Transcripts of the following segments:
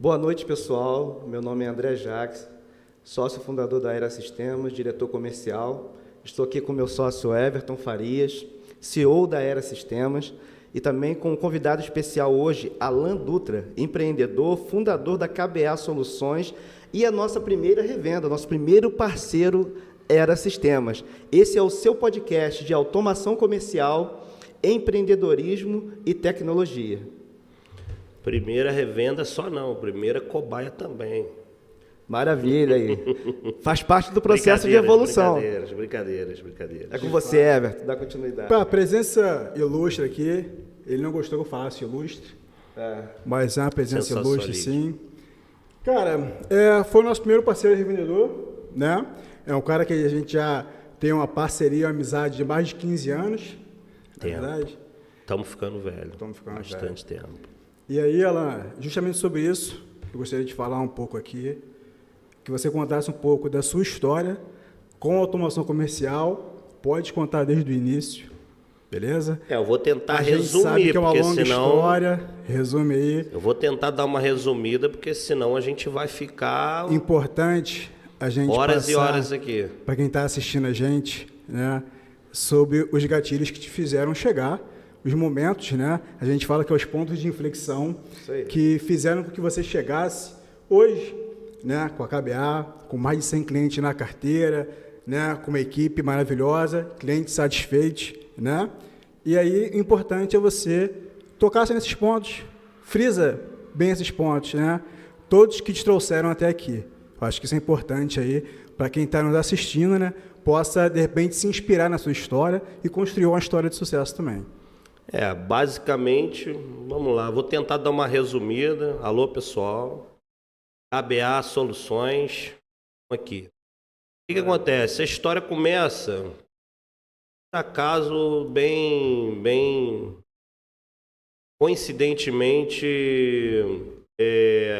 Boa noite, pessoal. Meu nome é André Jacques, sócio fundador da Aera Sistemas, diretor comercial. Estou aqui com meu sócio Everton Farias, CEO da Aera Sistemas, e também com um convidado especial hoje, Alan Dutra, empreendedor, fundador da KBA Soluções e a nossa primeira revenda, nosso primeiro parceiro Aera Sistemas. Esse é o seu podcast de automação comercial, empreendedorismo e tecnologia. Primeira revenda só não, primeira cobaia também. Maravilha aí. Faz parte do processo de evolução. Brincadeiras. É com você, Everton, dá continuidade. Para a presença ilustre aqui, ele não gostou que eu falasse ilustre, mas é uma presença ilustre, sim. Cara, foi o nosso primeiro parceiro revendedor, né? É um cara que a gente já tem uma parceria, uma amizade de mais de 15 anos, na verdade. Estamos ficando velhos. Bastante tempo. E aí, Alan, justamente sobre isso, eu gostaria de falar um pouco aqui, que você contasse um pouco da sua história com automação comercial, pode contar desde o início, beleza? Eu vou tentar resumir, a gente sabe que é uma longa história, resume aí. Eu vou tentar dar uma resumida, porque senão a gente vai ficar... Importante a gente horas e horas aqui. Para quem está assistindo a gente, né, sobre os gatilhos que te fizeram chegar, os momentos, né? A gente fala que é os pontos de inflexão que fizeram com que você chegasse hoje, né, com a KBA, com mais de 100 clientes na carteira, né, com uma equipe maravilhosa, clientes satisfeitos, né? E aí, importante é você tocar nesses pontos, frisa bem esses pontos, né? Todos que te trouxeram até aqui. Eu acho que isso é importante aí para quem está nos assistindo, né, possa, de repente, se inspirar na sua história e construir uma história de sucesso também. Basicamente, vamos lá, vou tentar dar uma resumida. Alô, pessoal. KBA Soluções, aqui. O que acontece? A história começa, por acaso, bem coincidentemente,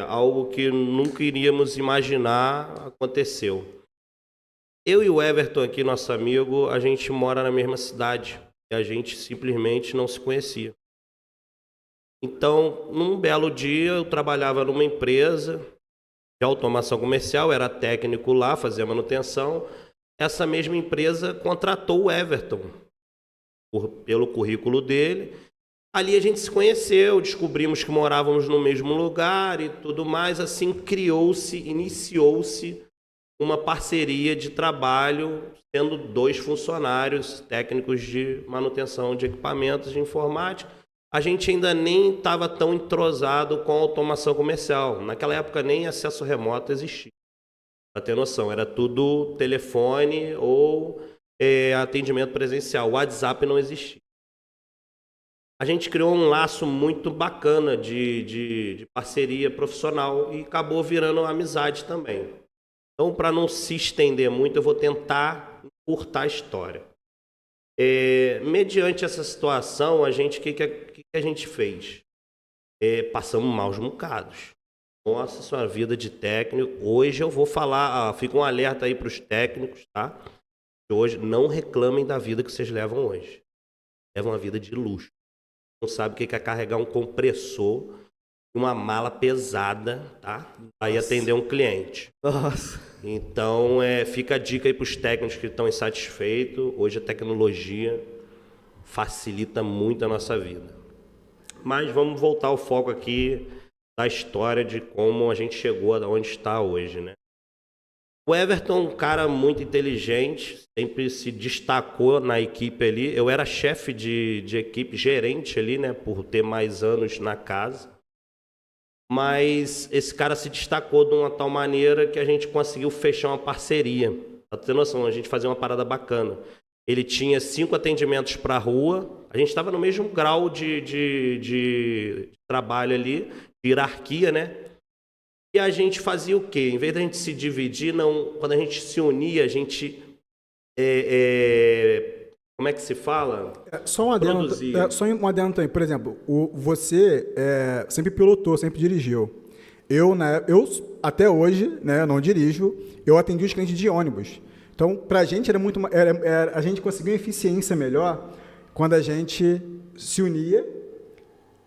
algo que nunca iríamos imaginar aconteceu. Eu e o Everton aqui, nosso amigo, a gente mora na mesma cidade. A gente simplesmente não se conhecia. Então, num belo dia, eu trabalhava numa empresa de automação comercial, era técnico lá, fazia manutenção. Essa mesma empresa contratou o Everton pelo currículo dele. Ali a gente se conheceu, descobrimos que morávamos no mesmo lugar e tudo mais. Assim, iniciou-se uma parceria de trabalho, tendo 2 funcionários técnicos de manutenção de equipamentos de informática. A gente ainda nem estava tão entrosado com a automação comercial. Naquela época nem acesso remoto existia. Para ter noção, era tudo telefone ou atendimento presencial. O WhatsApp não existia. A gente criou um laço muito bacana de parceria profissional e acabou virando uma amizade também. Então, para não se estender muito, eu vou tentar encurtar a história. Mediante essa situação, o que a gente fez? Passamos maus bocados. Nossa senhora, vida de técnico. Hoje eu vou falar, fica um alerta aí para os técnicos, tá? Hoje, não reclamem da vida que vocês levam hoje. Levam uma vida de luxo. Não sabe o que é carregar um compressor, uma mala pesada, tá? Aí atender um cliente. Nossa. Então, fica a dica aí para os técnicos que estão insatisfeitos. Hoje a tecnologia facilita muito a nossa vida. Mas vamos voltar ao foco aqui da história de como a gente chegou aonde está hoje, né? O Everton é um cara muito inteligente, sempre se destacou na equipe ali. Eu era chefe de equipe, gerente ali, né? Por ter mais anos na casa. Mas esse cara se destacou de uma tal maneira que a gente conseguiu fechar uma parceria. Pra ter noção, a gente fazia uma parada bacana. Ele tinha 5 atendimentos para a rua. A gente estava no mesmo grau de trabalho ali, de hierarquia, né? E a gente fazia o quê? Em vez da gente se dividir, quando a gente se unia, a gente... como é que se fala? Só um adendo também. Por exemplo, você sempre pilotou, sempre dirigiu. Eu até hoje, né, não dirijo, eu atendi os clientes de ônibus. Então, para a gente a gente conseguiu uma eficiência melhor quando a gente se unia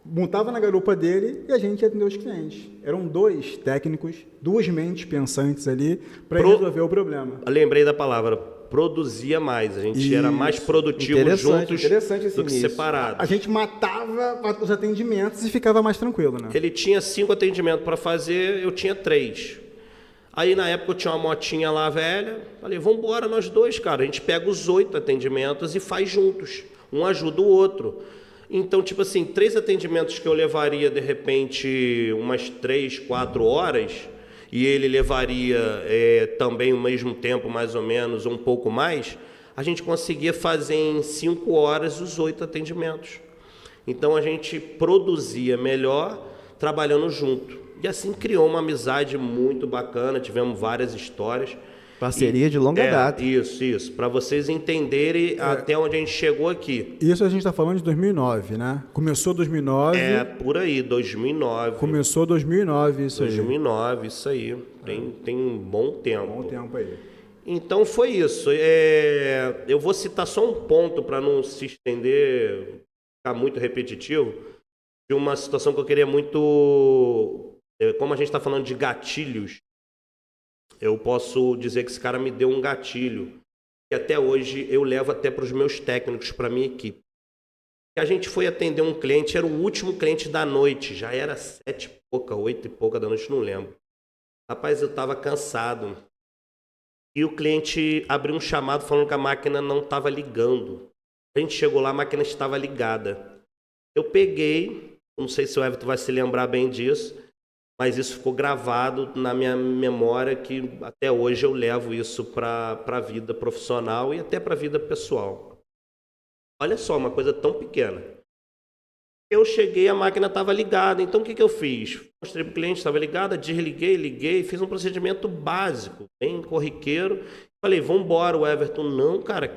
montava na garupa dele e a gente ia atender os clientes. Eram 2 técnicos, 2 mentes pensantes ali para resolver o problema. Eu lembrei da palavra, produzia mais. A gente era mais produtivo juntos do que separado. A gente matava os atendimentos e ficava mais tranquilo, né? Ele tinha 5 atendimentos para fazer, eu tinha 3. Aí, na época, eu tinha uma motinha lá velha. Falei, vamos embora nós 2, cara. A gente pega os 8 atendimentos e faz juntos. Um ajuda o outro. Então, tipo assim, 3 atendimentos que eu levaria, de repente, umas 3, 4 horas, e ele levaria também o mesmo tempo, mais ou menos, ou um pouco mais, a gente conseguia fazer em 5 horas os 8 atendimentos. Então, a gente produzia melhor trabalhando junto. E assim criou uma amizade muito bacana, tivemos várias histórias. Parceria de longa data. Isso. Para vocês entenderem até onde a gente chegou aqui. Isso a gente está falando de 2009, né? Começou 2009. Por aí, 2009. Começou 2009, isso 2009, isso aí. Tem um bom tempo. Bom tempo aí. Então foi isso. Eu vou citar só um ponto para não se estender, ficar muito repetitivo, de uma situação que eu queria muito... Como a gente está falando de gatilhos, eu posso dizer que esse cara me deu um gatilho que até hoje eu levo até para os meus técnicos, para a minha equipe. A gente foi atender um cliente, era o último cliente da noite, já era 7 e pouca, 8 e pouca da noite, não lembro. Rapaz, eu estava cansado. E o cliente abriu um chamado falando que a máquina não estava ligando. A gente chegou lá, a máquina estava ligada. Eu peguei, não sei se o Everton vai se lembrar bem disso, mas isso ficou gravado na minha memória, que até hoje eu levo isso para a vida profissional e até para a vida pessoal. Olha só, uma coisa tão pequena. Eu cheguei, a máquina estava ligada, então o que eu fiz? Mostrei para o cliente, estava ligada, desliguei, liguei, fiz um procedimento básico, bem corriqueiro. Falei, vamos embora, o Everton. Não, cara,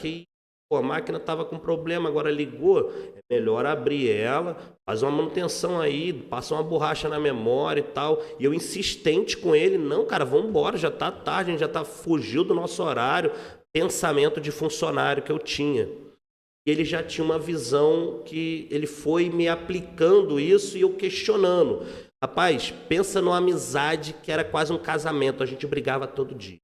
a máquina estava com problema, agora ligou, é melhor abrir ela, faz uma manutenção aí, passa uma borracha na memória e tal. E eu insistente com ele, não, cara, vamos embora, já está tarde, a gente já fugiu do nosso horário. Pensamento de funcionário que eu tinha. E ele já tinha uma visão que ele foi me aplicando isso e eu questionando. Rapaz, pensa numa amizade que era quase um casamento, a gente brigava todo dia.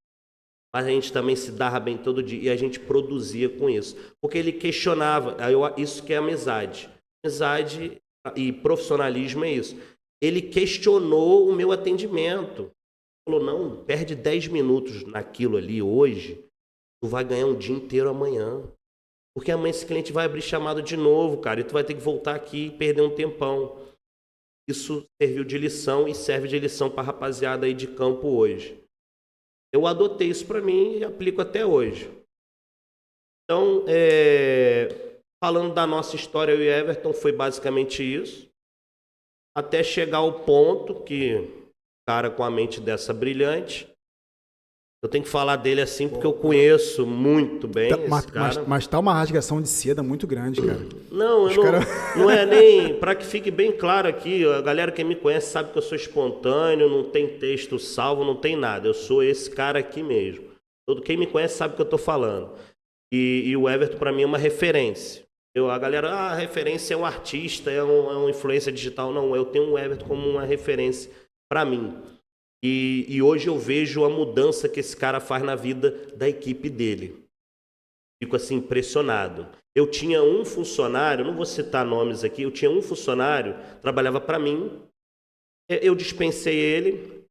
Mas a gente também se dava bem todo dia e a gente produzia com isso. Porque ele questionava, isso que é amizade. Amizade e profissionalismo é isso. Ele questionou o meu atendimento. Falou, não, perde 10 minutos naquilo ali hoje, tu vai ganhar um dia inteiro amanhã. Porque amanhã esse cliente vai abrir chamado de novo, cara, e tu vai ter que voltar aqui e perder um tempão. Isso serviu de lição e serve de lição para a rapaziada aí de campo hoje. Eu adotei isso para mim e aplico até hoje. Então, falando da nossa história, eu e Everton, foi basicamente isso. Até chegar ao ponto que, cara com a mente dessa brilhante, eu tenho que falar dele assim porque eu conheço muito bem esse cara. Mas tá uma rasgação de seda muito grande, cara. Não, não é nem... Para que fique bem claro aqui, a galera que me conhece sabe que eu sou espontâneo, não tem texto salvo, não tem nada. Eu sou esse cara aqui mesmo. Quem me conhece sabe o que eu estou falando. E o Everton, para mim, é uma referência. A galera, a referência é um artista, é um influência digital. Não, eu tenho o Everton como uma referência para mim. E hoje eu vejo a mudança que esse cara faz na vida da equipe dele. Fico assim impressionado. Eu tinha um funcionário, não vou citar nomes aqui, eu tinha um funcionário, trabalhava para mim, eu dispensei ele,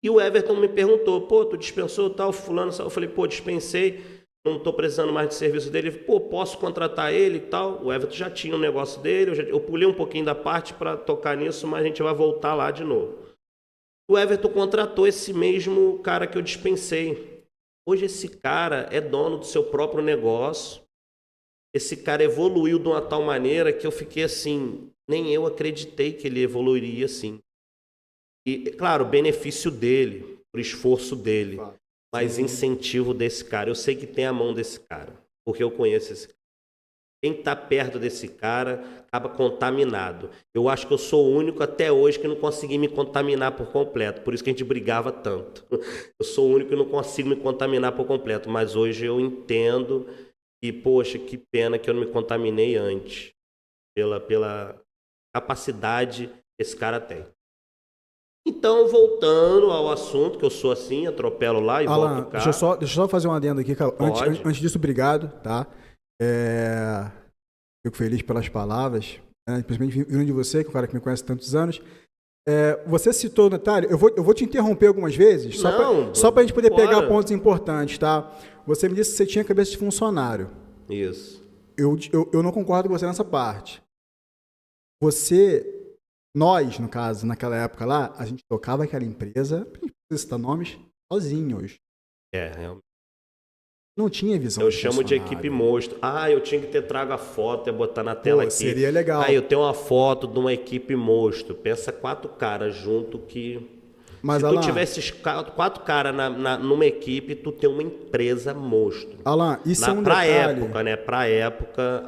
e o Everton me perguntou, pô, tu dispensou tal, fulano, eu falei, pô, dispensei, não estou precisando mais de serviço dele, pô, posso contratar ele e tal. O Everton já tinha um negócio dele, eu pulei um pouquinho da parte para tocar nisso, mas a gente vai voltar lá de novo. O Everton contratou esse mesmo cara que eu dispensei. Hoje esse cara é dono do seu próprio negócio. Esse cara evoluiu de uma tal maneira que eu fiquei assim, nem eu acreditei que ele evoluiria assim. E, claro, benefício dele, por esforço dele, mas incentivo desse cara. Eu sei que tem a mão desse cara, porque eu conheço esse cara. Quem está perto desse cara acaba contaminado. Eu acho que eu sou o único até hoje que não consegui me contaminar por completo. Por isso que a gente brigava tanto. Eu sou o único que não consigo me contaminar por completo. Mas hoje eu entendo e, poxa, que pena que eu não me contaminei antes. capacidade que esse cara tem. Então, voltando ao assunto, que eu sou assim, atropelo lá e Alan, volto cá. deixa eu só fazer um adendo aqui, cara. Antes disso, obrigado, tá? Fico feliz pelas palavras, né? Principalmente vindo de você, que é um cara que me conhece há tantos anos. Você citou o detalhe, eu vou te interromper algumas vezes, só para a gente poder pegar pontos importantes, tá? Você me disse que você tinha cabeça de funcionário. Isso. Eu não concordo com você nessa parte. Nós, no caso, naquela época lá, a gente tocava aquela empresa, não precisa citar nomes, sozinhos. Realmente. Não tinha visão. Eu chamo de equipe monstro. Eu tinha que ter trago a foto e botar na tela aqui. Seria legal. Eu tenho uma foto de uma equipe monstro. Pensa 4 caras junto que... Mas, se Alan, tu tivesse 4 caras numa equipe, tu tem uma empresa monstro. Alan, isso é um pra detalhe. época, né? Pra época,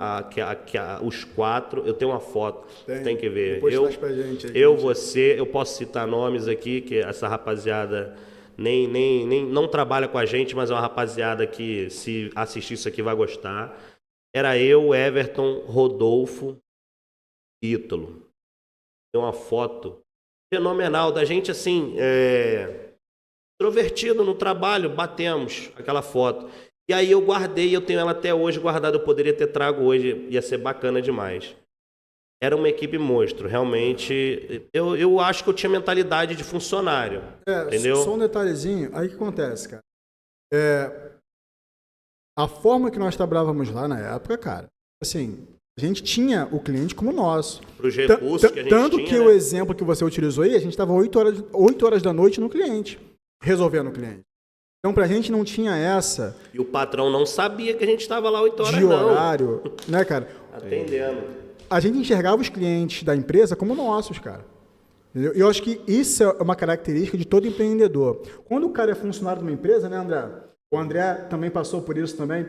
os 4, eu tenho uma foto. Tem que ver. Depois traz pra gente aí, Você, eu posso citar nomes aqui, que essa rapaziada nem não trabalha com a gente, mas é uma rapaziada que, se assistir isso aqui, vai gostar. Era eu, Everton, Rodolfo, Ítalo. Tem uma foto fenomenal da gente, assim, extrovertido no trabalho, batemos aquela foto. E aí eu guardei, eu tenho ela até hoje guardada, eu poderia ter trago hoje, ia ser bacana demais. Era uma equipe monstro, realmente. Eu acho que eu tinha mentalidade de funcionário, entendeu? Só um detalhezinho, aí o que acontece, cara? A forma que nós trabalhávamos lá na época, cara, assim, a gente tinha o cliente como nosso. Para os recursos que a gente tanto tinha, que o exemplo que você utilizou aí, a gente estava 8 horas da noite no cliente, resolvendo o cliente. Então, pra gente não tinha essa... E o patrão não sabia que a gente estava lá 8 horas, de horário, né, cara? Atendendo. A gente enxergava os clientes da empresa como nossos, cara. Entendeu? E eu acho que isso é uma característica de todo empreendedor. Quando o cara é funcionário de uma empresa, né, André? O André também passou por isso também.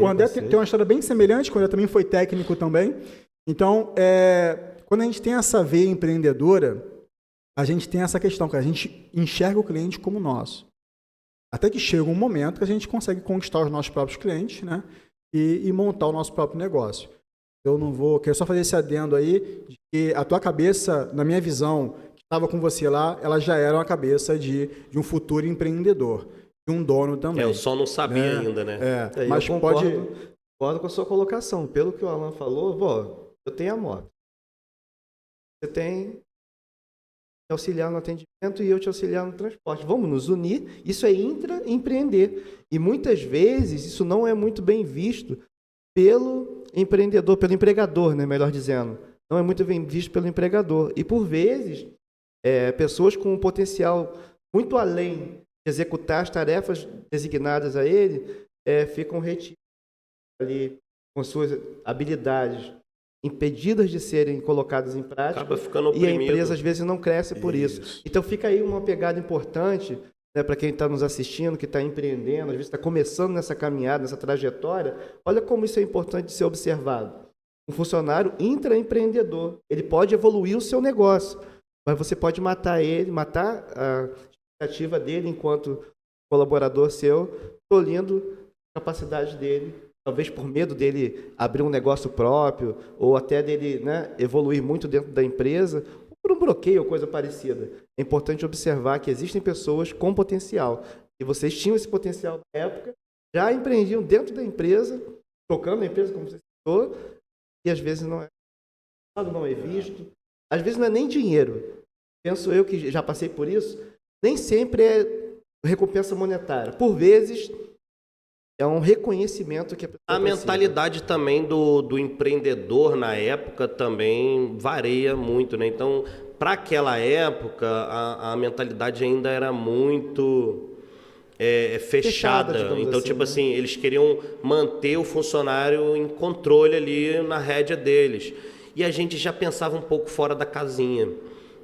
O André tem uma história bem semelhante, quando ele também foi técnico também. Então, quando a gente tem essa veia empreendedora, a gente tem essa questão, que a gente enxerga o cliente como nosso. Até que chega um momento que a gente consegue conquistar os nossos próprios clientes, né? E montar o nosso próprio negócio. Eu não vou... Quero só fazer esse adendo aí, de que a tua cabeça, na minha visão, que estava com você lá, ela já era uma cabeça de um futuro empreendedor. E um dono também. Eu só não sabia ainda, né? Mas eu concordo com a sua colocação. Pelo que o Alan falou, eu tenho a moto. Você tem te auxiliar no atendimento e eu te auxiliar no transporte. Vamos nos unir. Isso é intraempreender. E muitas vezes isso não é muito bem visto pelo empreendedor, pelo empregador, né, melhor dizendo. Não é muito bem visto pelo empregador. E, por vezes, pessoas com um potencial muito além de executar as tarefas designadas a ele, ficam retidas ali com suas habilidades impedidas de serem colocadas em prática. Acaba ficando e a empresa, às vezes, não cresce por isso. Então, fica aí uma pegada importante, né, para quem está nos assistindo, que está empreendendo, às vezes está começando nessa caminhada, nessa trajetória. Olha como isso é importante de ser observado. Um funcionário intraempreendedor, ele pode evoluir o seu negócio, mas você pode matar a expectativa dele enquanto colaborador seu, tolhindo a capacidade dele, talvez por medo dele abrir um negócio próprio, ou até dele, né, evoluir muito dentro da empresa, ou por um bloqueio ou coisa parecida. É importante observar que existem pessoas com potencial, e vocês tinham esse potencial na época, já empreendiam dentro da empresa, tocando a empresa, como você citou, e às vezes não é visto, às vezes não é nem dinheiro. Penso eu que já passei por isso, nem sempre é recompensa monetária. Por vezes, é um reconhecimento que a pessoa precisa. Mentalidade também do empreendedor na época também varia muito, né? Então, para aquela época, a mentalidade ainda era muito fechada. Então, assim, tipo assim, eles queriam manter o funcionário em controle ali na rédea deles. E a gente já pensava um pouco fora da casinha.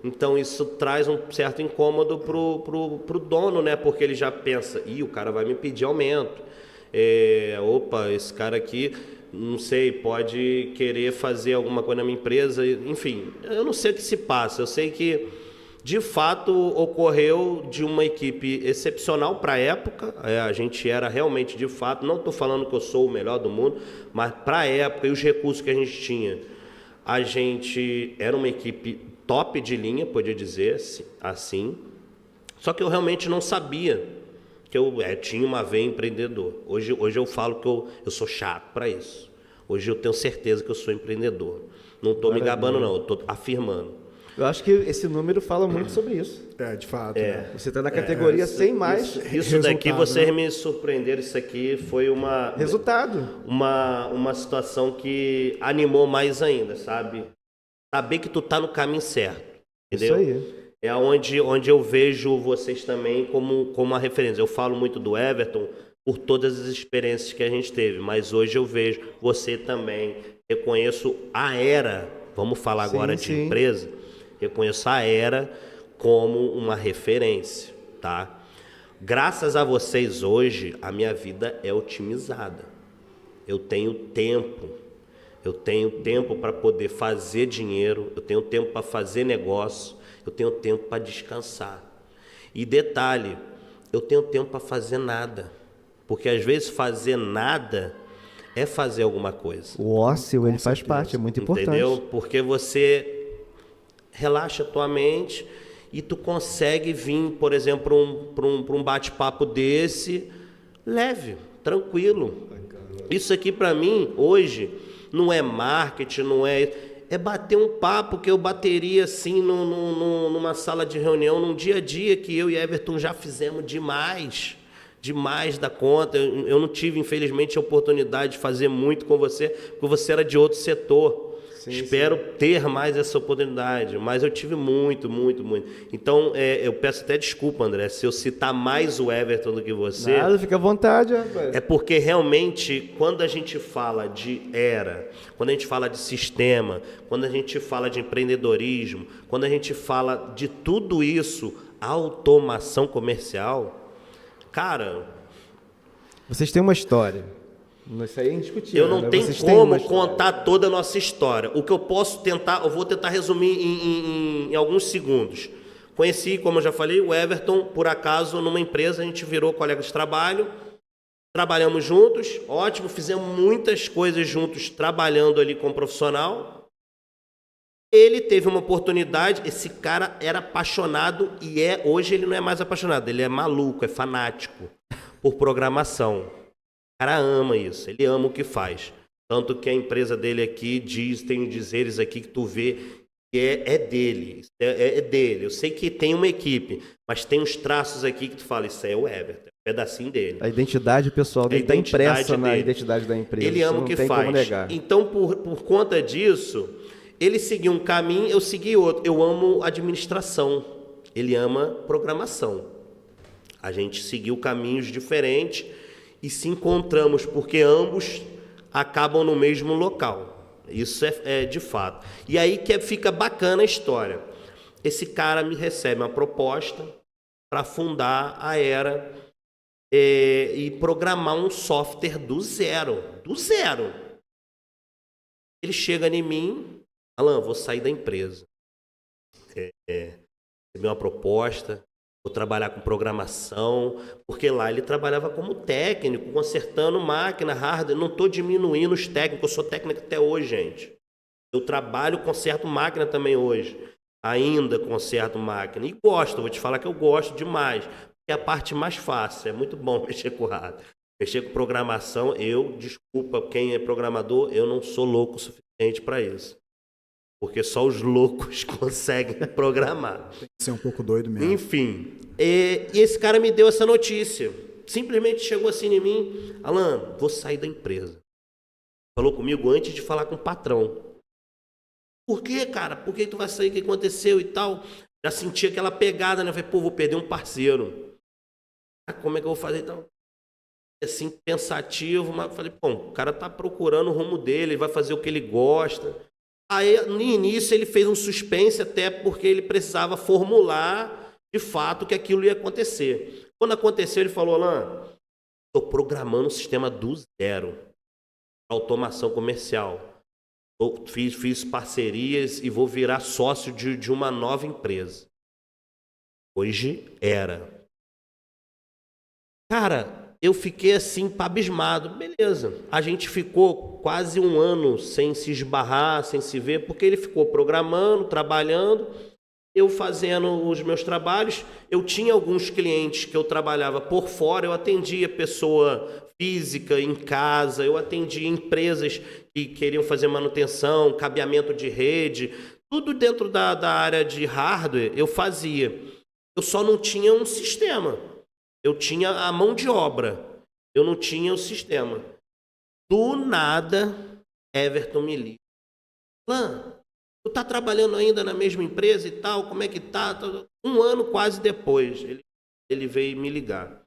Então, isso traz um certo incômodo pro dono, né? Porque ele já pensa, o cara vai me pedir aumento. Esse cara aqui, não sei, pode querer fazer alguma coisa na minha empresa. Enfim, eu não sei o que se passa. Eu sei que, de fato, ocorreu de uma equipe excepcional para a época. A gente era realmente, de fato, não estou falando que eu sou o melhor do mundo, mas para a época e os recursos que a gente tinha, A gente era uma equipe top de linha, podia dizer assim. Só que eu realmente não sabia que eu tinha uma veia empreendedor. Hoje eu falo que eu sou chato para isso. Hoje eu tenho certeza que eu sou empreendedor. Não estou me gabando, não. Eu estou afirmando. Eu acho que esse número fala muito sobre isso. De fato. Né? Você está na categoria sem mais isso daqui, vocês me surpreenderam. Isso aqui foi uma situação que animou mais ainda, sabe? Saber que tu tá no caminho certo, entendeu? Isso aí. É onde eu vejo vocês também como uma referência. Eu falo muito do Everton por todas as experiências que a gente teve, mas hoje eu vejo você também. Reconheço a Era, vamos falar agora de empresa, reconheço a Era como uma referência, tá? Graças a vocês hoje, a minha vida é otimizada. Eu tenho tempo para poder fazer dinheiro, eu tenho tempo para fazer negócio, eu tenho tempo para descansar. E detalhe, eu tenho tempo para fazer nada, porque às vezes fazer nada é fazer alguma coisa. O ócio, ele faz parte, é muito importante. Entendeu? Porque você relaxa a tua mente e tu consegue vir, por exemplo, para um bate-papo desse, leve, tranquilo. Isso aqui para mim, hoje, não é marketing, não é bater um papo que eu bateria assim numa sala de reunião, num dia a dia que eu e Everton já fizemos demais da conta. Eu não tive, infelizmente, a oportunidade de fazer muito com você, porque você era de outro setor. Espero ter mais essa oportunidade, mas eu tive muito. Então, eu peço até desculpa, André, se eu citar mais o Everton do que você. Nada, fica à vontade, rapaz. É porque realmente, quando a gente fala de Era, quando a gente fala de sistema, quando a gente fala de empreendedorismo, quando a gente fala de tudo isso, automação comercial, cara... Vocês têm uma história. Isso aí é indiscutível. Eu não tenho como contar toda a nossa história. O que eu posso tentar, eu vou tentar resumir em alguns segundos. Conheci, como eu já falei, o Everton, por acaso, numa empresa, a gente virou colega de trabalho, trabalhamos juntos, ótimo, fizemos muitas coisas juntos, trabalhando ali como profissional. Ele teve uma oportunidade, esse cara era apaixonado e hoje ele não é mais apaixonado, ele é maluco, é fanático por programação. O cara ama isso, ele ama o que faz. Tanto que a empresa dele aqui tem dizeres aqui que tu vê que é dele, é dele. Eu sei que tem uma equipe, mas tem uns traços aqui que tu fala, isso aí é o Everton, é um pedacinho dele. A identidade pessoal dele está impressa na identidade da empresa. Ele ama o que faz. Então, por conta disso, ele seguiu um caminho, eu segui outro. Eu amo administração, ele ama programação. A gente seguiu caminhos diferentes e se encontramos, porque ambos acabam no mesmo local. Isso é de fato. E aí que fica bacana a história. Esse cara me recebe uma proposta para fundar a Era e programar um software do zero. Do zero. Ele chega em mim, Alan, vou sair da empresa. Recebi uma proposta, vou trabalhar com programação, porque lá ele trabalhava como técnico, consertando máquina, hardware. Não estou diminuindo os técnicos, eu sou técnico até hoje, gente. Eu trabalho, conserto máquina também hoje. Ainda conserto máquina. E gosto, vou te falar que eu gosto demais. É a parte mais fácil, é muito bom mexer com hardware. Mexer com programação, desculpa quem é programador, eu não sou louco o suficiente para isso. Porque só os loucos conseguem programar. Tem que ser um pouco doido mesmo. Enfim, e esse cara me deu essa notícia. Simplesmente chegou assim em mim, Alan, vou sair da empresa. Falou comigo antes de falar com o patrão. Por quê, cara? Por que tu vai sair? O que aconteceu e tal? Já senti aquela pegada, né? Falei, vou perder um parceiro. Como é que eu vou fazer então? Assim, pensativo, mas falei, o cara tá procurando o rumo dele, ele vai fazer o que ele gosta. Aí, no início, ele fez um suspense, até porque ele precisava formular, de fato, que aquilo ia acontecer. Quando aconteceu, ele falou, Alan, estou programando um sistema do zero, automação comercial. Eu fiz parcerias e vou virar sócio de uma nova empresa. Hoje, Era. Cara, eu fiquei assim, abismado. Beleza. A gente ficou quase um ano sem se esbarrar, sem se ver, porque ele ficou programando, trabalhando, eu fazendo os meus trabalhos. Eu tinha alguns clientes que eu trabalhava por fora, eu atendia pessoa física em casa, eu atendia empresas que queriam fazer manutenção, cabeamento de rede, tudo dentro da área de hardware eu fazia. Eu só não tinha um sistema. Eu tinha a mão de obra. Eu não tinha o sistema. Do nada, Everton me liga. Lan, tu tá trabalhando ainda na mesma empresa e tal? Como é que tá? Um ano quase depois, ele veio me ligar.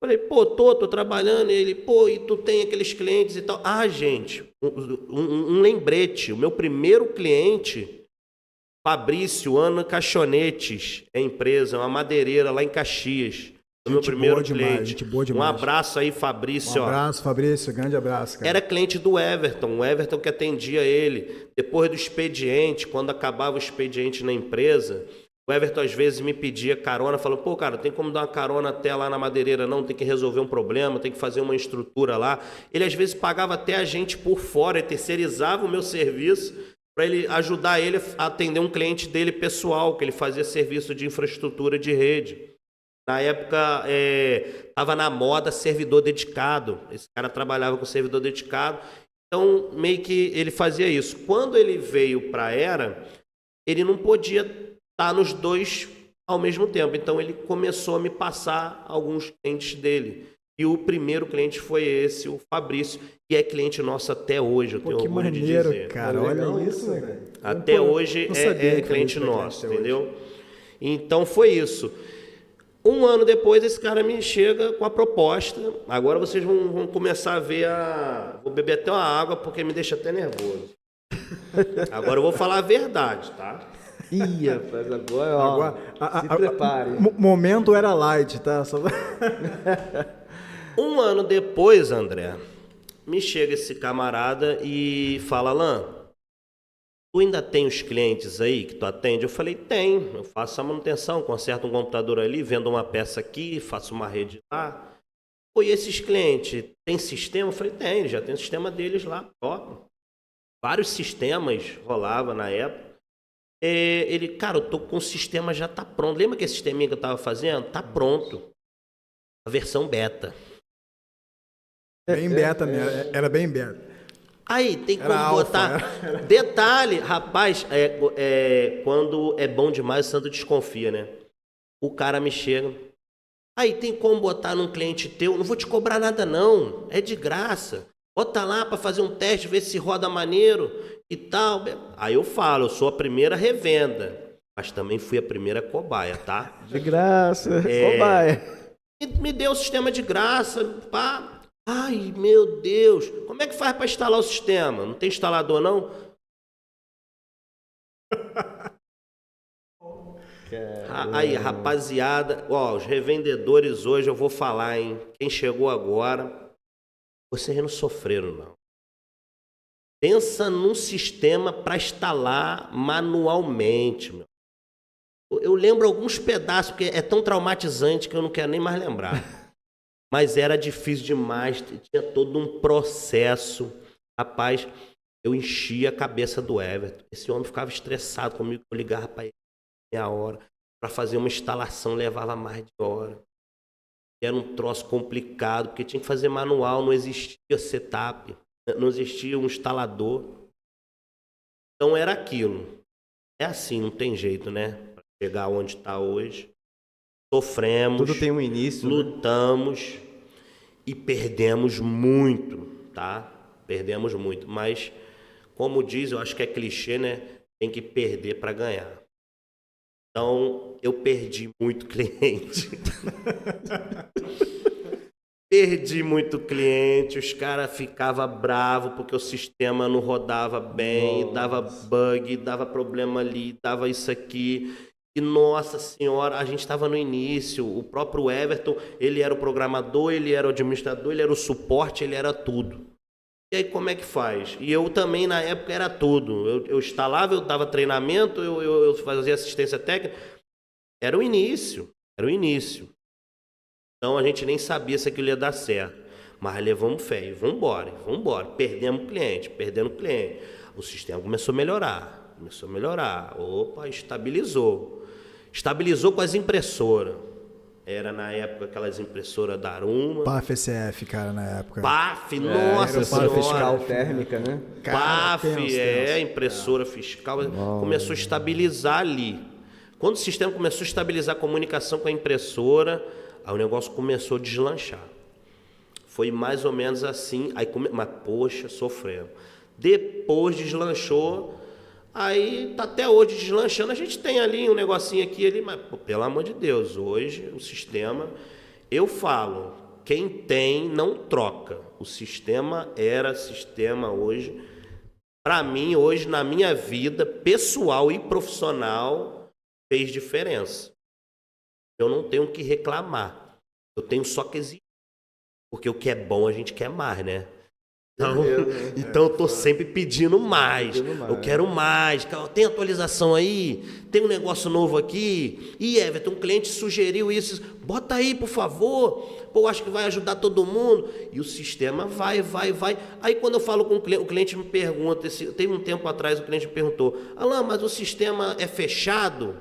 Falei, pô, tô trabalhando. Ele, pô, e tu tem aqueles clientes e tal. Ah, gente, um lembrete. O meu primeiro cliente, Fabrício Ana Caixonetes, é empresa, uma madeireira lá em Caxias. O meu primeiro cliente. Gente boa demais. Um abraço aí, Fabrício. Um abraço, Fabrício. Grande abraço, cara. Era cliente do Everton. O Everton que atendia ele. Depois do expediente, quando acabava o expediente na empresa, o Everton às vezes me pedia carona, falou, pô, cara, tem como dar uma carona até lá na madeireira? Não, tem que resolver um problema, tem que fazer uma estrutura lá. Ele às vezes pagava até a gente por fora, ele terceirizava o meu serviço para ele ajudar ele a atender um cliente dele pessoal, que ele fazia serviço de infraestrutura de rede. Na época, estava na moda servidor dedicado. Esse cara trabalhava com servidor dedicado. Então, meio que ele fazia isso. Quando ele veio para a Era, ele não podia estar nos dois ao mesmo tempo. Então, ele começou a me passar alguns clientes dele. E o primeiro cliente foi esse, o Fabrício, que é cliente nosso até hoje. Eu tenho orgulho de dizer. Cara, olha isso, velho. Até hoje é cliente nosso, entendeu? Então, foi isso. Um ano depois, esse cara me chega com a proposta. Agora vocês vão começar a ver Vou beber até uma água, porque me deixa até nervoso. Agora eu vou falar a verdade, tá? Ih, rapaz, agora se prepare. Momento era light, tá? Só... Um ano depois, André, me chega esse camarada e fala, Alan, tu ainda tem os clientes aí que tu atende? Eu falei, tem. Eu faço a manutenção, conserto um computador ali, vendo uma peça aqui, faço uma rede lá. Pô, e esses clientes, tem sistema? Eu falei, tem, já tem o sistema deles lá, top. Vários sistemas rolava na época. Ele, cara, eu tô com o sistema, já tá pronto. Lembra que esse sisteminha que eu tava fazendo? Tá pronto. A versão beta. Bem beta mesmo, era bem beta. Aí, tem como botar... Detalhe, rapaz, quando é bom demais, o santo desconfia, né? O cara me chega... Aí, tem como botar num cliente teu? Não vou te cobrar nada, não. É de graça. Bota lá para fazer um teste, ver se roda maneiro e tal. Aí eu falo, eu sou a primeira revenda. Mas também fui a primeira cobaia, tá? De graça, cobaia. Me deu o sistema de graça, pá... Ai, meu Deus, como é que faz para instalar o sistema? Não tem instalador, não? Aí, rapaziada, os revendedores hoje eu vou falar, hein? Quem chegou agora, vocês não sofreram, não. Pensa num sistema para instalar manualmente, meu. Eu lembro alguns pedaços, porque é tão traumatizante que eu não quero nem mais lembrar. Mas era difícil demais, tinha todo um processo. Rapaz, eu enchia a cabeça do Everton. Esse homem ficava estressado comigo, eu ligava para ele meia hora. Para fazer uma instalação levava mais de hora. Era um troço complicado, porque tinha que fazer manual, não existia setup, não existia um instalador. Então era aquilo. É assim, não tem jeito, né? Para chegar onde está hoje. Sofremos, tudo tem um início, lutamos, né? E perdemos muito, tá? Perdemos muito, mas como diz, eu acho que é clichê, né? Tem que perder para ganhar. Então, eu perdi muito cliente. Perdi muito cliente, os caras ficavam bravos porque o sistema não rodava bem, nossa, dava bug, dava problema ali, dava isso aqui. E, nossa senhora, a gente estava no início, o próprio Everton, ele era o programador, ele era o administrador, ele era o suporte, ele era tudo. E aí como é que faz? E eu também na época era tudo, eu instalava, eu dava treinamento, eu fazia assistência técnica, era o início. Então a gente nem sabia se aquilo ia dar certo. Mas levamos fé e vamos embora. Perdemos cliente. O sistema começou a melhorar. Opa, estabilizou. Estabilizou com as impressoras. Era na época aquelas impressoras da Aruma. PAF SF, cara, na época. PAF, nossa senhora. Fiscal térmica, né? PAF, impressora fiscal. Começou a estabilizar ali. Quando o sistema começou a estabilizar a comunicação com a impressora, aí o negócio começou a deslanchar. Foi mais ou menos assim. Aí mas, poxa, sofremos. Depois deslanchou. Aí tá até hoje deslanchando. A gente tem ali um negocinho aqui ali, mas pelo amor de Deus, hoje o sistema, eu falo, quem tem não troca. O sistema era sistema hoje. Para mim, hoje, na minha vida pessoal e profissional, fez diferença. Eu não tenho o que reclamar. Eu tenho só que exigir. Porque o que é bom a gente quer mais, né? Então eu tô sempre pedindo mais. Eu quero mais. Tem atualização aí? Tem um negócio novo aqui? Ih, Everton, um cliente sugeriu isso. Bota aí, por favor. Pô, eu acho que vai ajudar todo mundo. E o sistema vai. Aí quando eu falo com o cliente me pergunta, teve um tempo atrás o cliente me perguntou, Alan, mas o sistema é fechado?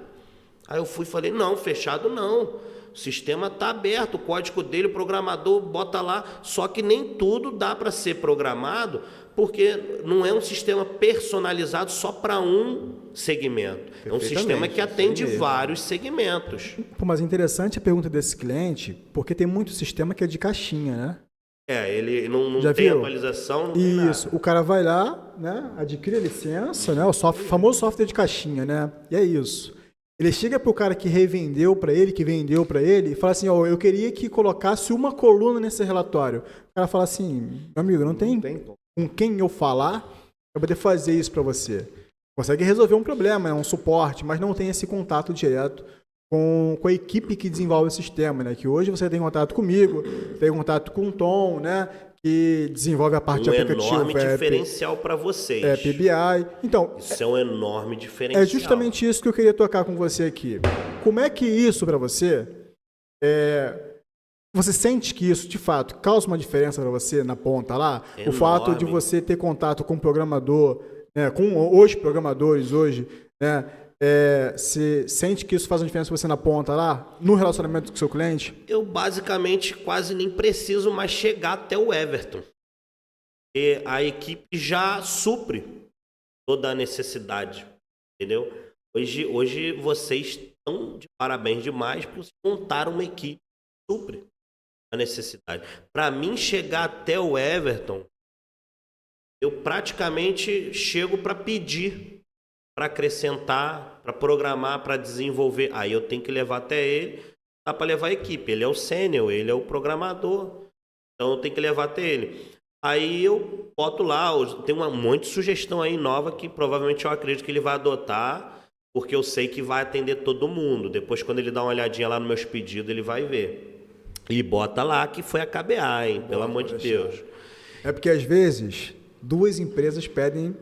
Aí eu fui e falei, não, fechado não. O sistema está aberto, o código dele, o programador bota lá, só que nem tudo dá para ser programado, porque não é um sistema personalizado só para um segmento. É um sistema que atende vários segmentos. Pô, mas interessante a pergunta desse cliente, porque tem muito sistema que é de caixinha, né? Ele não Já tem viu? atualização, não tem nada. Isso, o cara vai lá, né, adquire a licença, né, o famoso software de caixinha, né? E é isso. Ele chega pro cara que revendeu para ele, que vendeu para ele, e fala assim, eu queria que colocasse uma coluna nesse relatório. O cara fala assim, meu amigo, não tem com quem eu falar para poder fazer isso para você. Consegue resolver um problema, um suporte, mas não tem esse contato direto com a equipe que desenvolve o sistema, né? Que hoje você tem contato comigo, tem contato com o Tom, né? Que desenvolve a parte de aplicativo. Um enorme diferencial para vocês. PBI. Então, isso é um enorme diferencial. É justamente isso que eu queria tocar com você aqui. Como é que isso para você, você sente que isso, de fato, causa uma diferença para você na ponta lá? Enorme. O fato de você ter contato com o programador, né, com os programadores hoje, né? Você sente que isso faz uma diferença para você na ponta lá, no relacionamento com o seu cliente? Eu basicamente quase nem preciso mais chegar até o Everton. E a equipe já supre toda a necessidade, entendeu? Hoje vocês estão de parabéns demais por montar uma equipe que supre a necessidade. Para mim chegar até o Everton, eu praticamente chego para pedir, para acrescentar, para programar, para desenvolver. Aí eu tenho que levar até ele, dá para levar a equipe. Ele é o sênior, ele é o programador. Então eu tenho que levar até ele. Aí eu boto lá, tem um monte de sugestão aí nova que provavelmente eu acredito que ele vai adotar, porque eu sei que vai atender todo mundo. Depois, quando ele dá uma olhadinha lá nos meus pedidos, ele vai ver. E bota lá que foi a KBA, hein? Pelo amor de Deus. É porque às vezes duas empresas fazem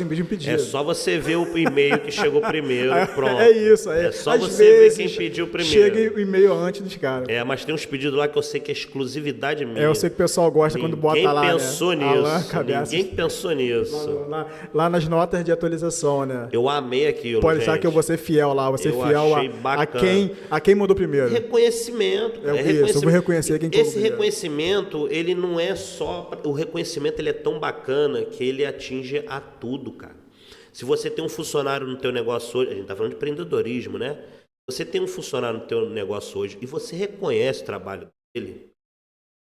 o mesmo pedido. É só você ver o e-mail que chegou primeiro, pronto. É isso. É só às você vezes, ver quem pediu primeiro. Chega o e-mail antes dos caras. Mas tem uns pedidos lá que eu sei que é exclusividade minha. Eu sei que o pessoal gosta quando bota lá, Ninguém pensou né? nisso. Ninguém pensou nisso. Lá nas notas de atualização, né? Eu amei aquilo, Pode ser que eu vou ser fiel lá, você fiel a quem mandou primeiro. Reconhecimento. Isso, eu vou reconhecer quem Esse reconhecimento, ele não é só... O reconhecimento, ele é tão bacana que ele atinge a tudo, cara. Se você tem um funcionário no teu negócio hoje, a gente está falando de empreendedorismo, né? Você tem um funcionário no teu negócio hoje e você reconhece o trabalho dele,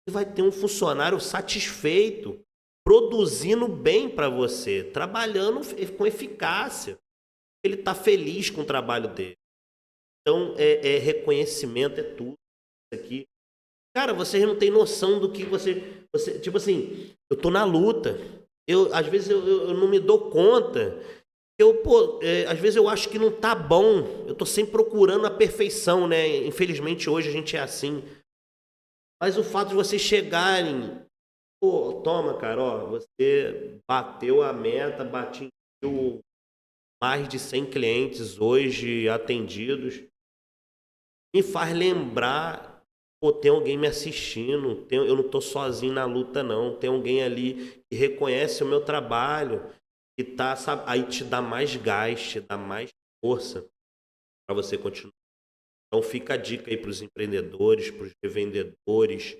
você vai ter um funcionário satisfeito, produzindo bem para você, trabalhando com eficácia. Ele está feliz com o trabalho dele. Então, reconhecimento, é tudo. Isso aqui. Cara, vocês não têm noção do que você tipo assim, eu tô na luta. Às vezes eu não me dou conta. Às vezes eu acho que não tá bom. Eu tô sempre procurando a perfeição, né? Infelizmente hoje a gente é assim. Mas o fato de vocês chegarem, toma, cara, você bateu a meta, bateu mais de 100 clientes hoje atendidos, me faz lembrar pô, tem alguém me assistindo, eu não estou sozinho na luta, não. Tem alguém ali que reconhece o meu trabalho, que tá, sabe, aí te dá mais gás, te dá mais força para você continuar. Então fica a dica aí para os empreendedores, para os revendedores,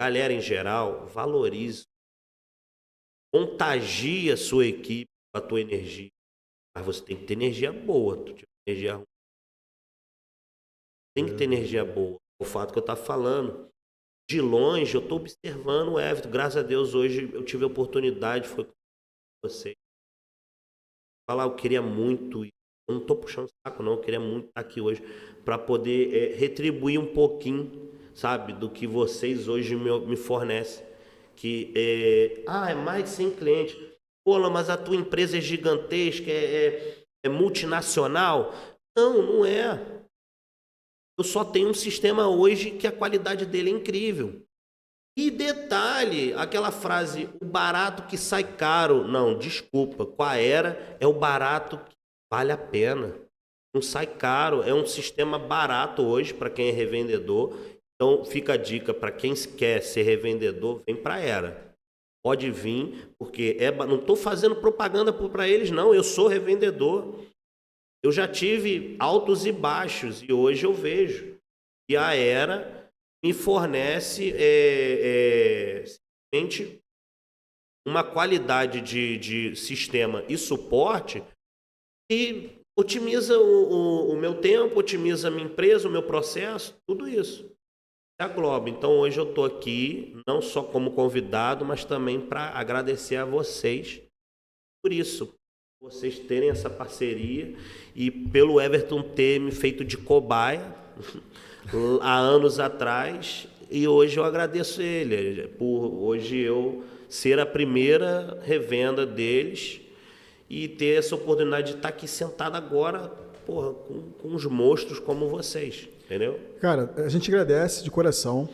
galera em geral, valorize, contagie a sua equipe com a tua energia. Mas você tem que ter energia boa, energia ruim. Tem que ter energia boa. O fato que eu estava falando, de longe, eu estou observando o Everton. Graças a Deus, hoje eu tive a oportunidade, foi com você. Falar, eu queria muito, eu não estou puxando saco, não, eu queria muito estar aqui hoje para poder retribuir um pouquinho, sabe, do que vocês hoje me fornecem. Que é mais de 100 clientes. Pô, mas a tua empresa é gigantesca, é multinacional? Não, não é. Eu só tenho um sistema hoje que a qualidade dele é incrível. E detalhe, aquela frase, o barato que sai caro. Não, desculpa, com a Era é o barato que vale a pena. Não sai caro, é um sistema barato hoje para quem é revendedor. Então fica a dica para quem quer ser revendedor, vem para a Era. Pode vir, porque não estou fazendo propaganda para eles, não. Eu sou revendedor. Eu já tive altos e baixos e hoje eu vejo que a Era me fornece simplesmente uma qualidade de sistema e suporte que otimiza o meu tempo, otimiza a minha empresa, o meu processo, tudo isso. A Globo. Então hoje eu estou aqui não só como convidado, mas também para agradecer a vocês por isso. Vocês terem essa parceria e pelo Everton ter me feito de cobaia há anos atrás, e hoje eu agradeço ele por hoje eu ser a primeira revenda deles e ter essa oportunidade de estar aqui sentado agora, porra, com os monstros como vocês, entendeu? Cara, a gente agradece de coração.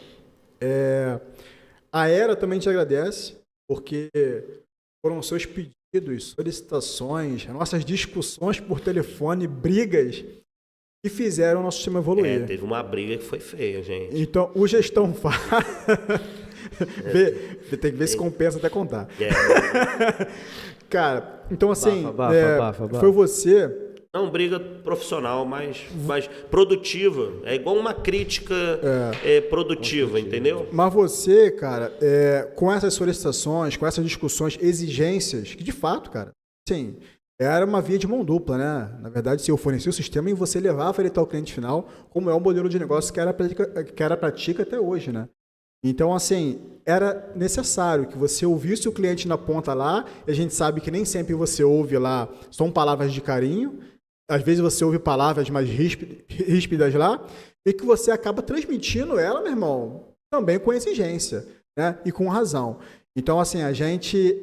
A Era também te agradece, porque foram seus pedidos, solicitações, nossas discussões por telefone, brigas que fizeram o nosso sistema evoluir. Teve uma briga que foi feia, gente. Então, o Gestão Fácil... Tem que ver se compensa até contar. Cara, então assim, bafa. foi você... Não, briga profissional, mas produtiva. É igual uma crítica produtiva, entendeu? Mas você, cara, com essas solicitações, com essas discussões, exigências, que de fato, cara, sim, era uma via de mão dupla, né? Na verdade, se eu fornecia o sistema e você levava ele até o cliente final, como é o modelo de negócio que era prática até hoje, né? Então, assim, era necessário que você ouvisse o cliente na ponta lá, e a gente sabe que nem sempre você ouve lá, são palavras de carinho, às vezes você ouve palavras mais ríspidas lá, e que você acaba transmitindo ela, meu irmão, também com exigência, né? E com razão. Então, assim, a gente...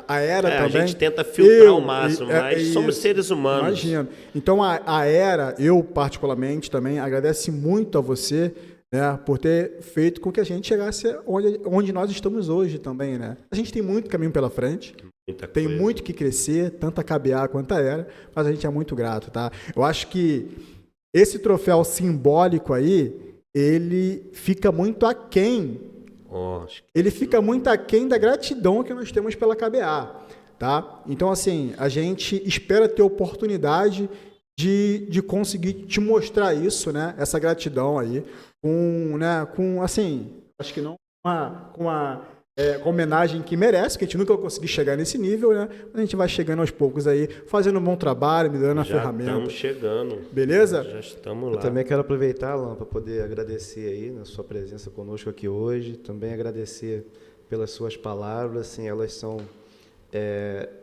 a Era também... A gente tenta filtrar ao máximo, mas somos seres humanos. Imagina. Então, a Era, eu particularmente também, agradece muito a você, né, por ter feito com que a gente chegasse onde nós estamos hoje também, né? A gente tem muito caminho pela frente, tem muito que crescer, tanto a KBA quanto a Era, mas a gente é muito grato, tá? Eu acho que esse troféu simbólico aí, ele fica muito aquém. Ele fica muito aquém da gratidão que nós temos pela KBA, tá? Então, assim, a gente espera ter oportunidade de conseguir te mostrar isso, né? Essa gratidão aí, com assim, acho que não com uma homenagem que merece, que a gente nunca vai conseguir chegar nesse nível, né? Mas a gente vai chegando aos poucos aí, fazendo um bom trabalho, me dando a ferramenta. Já estamos chegando. Beleza? Já estamos lá. Eu também quero aproveitar, Alan, para poder agradecer aí na sua presença conosco aqui hoje, também agradecer pelas suas palavras, assim, elas são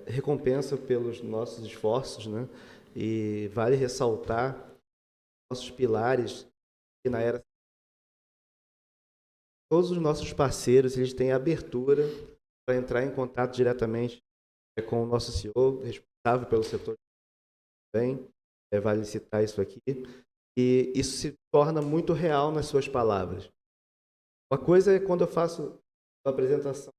recompensa pelos nossos esforços, né? E vale ressaltar nossos pilares que na Era. Todos os nossos parceiros, eles têm abertura para entrar em contato diretamente com o nosso CEO, responsável pelo setor também, vale citar isso aqui, e isso se torna muito real nas suas palavras. Uma coisa é quando eu faço uma apresentação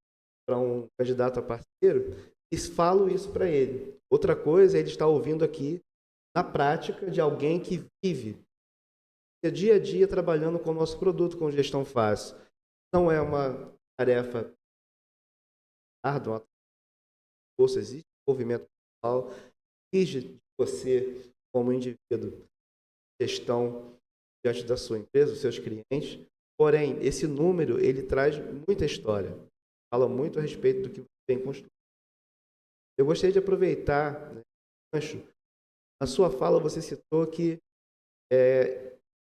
para um candidato a parceiro e falo isso para ele. Outra coisa é ele estar ouvindo aqui, na prática, de alguém que vive dia a dia trabalhando com o nosso produto, com gestão fácil. Não é uma tarefa árdua, existe envolvimento pessoal, exige de você, como indivíduo, gestão diante da sua empresa, dos seus clientes. Porém, esse número, ele traz muita história, fala muito a respeito do que você tem construído. Eu gostaria de aproveitar, né, na sua fala você citou que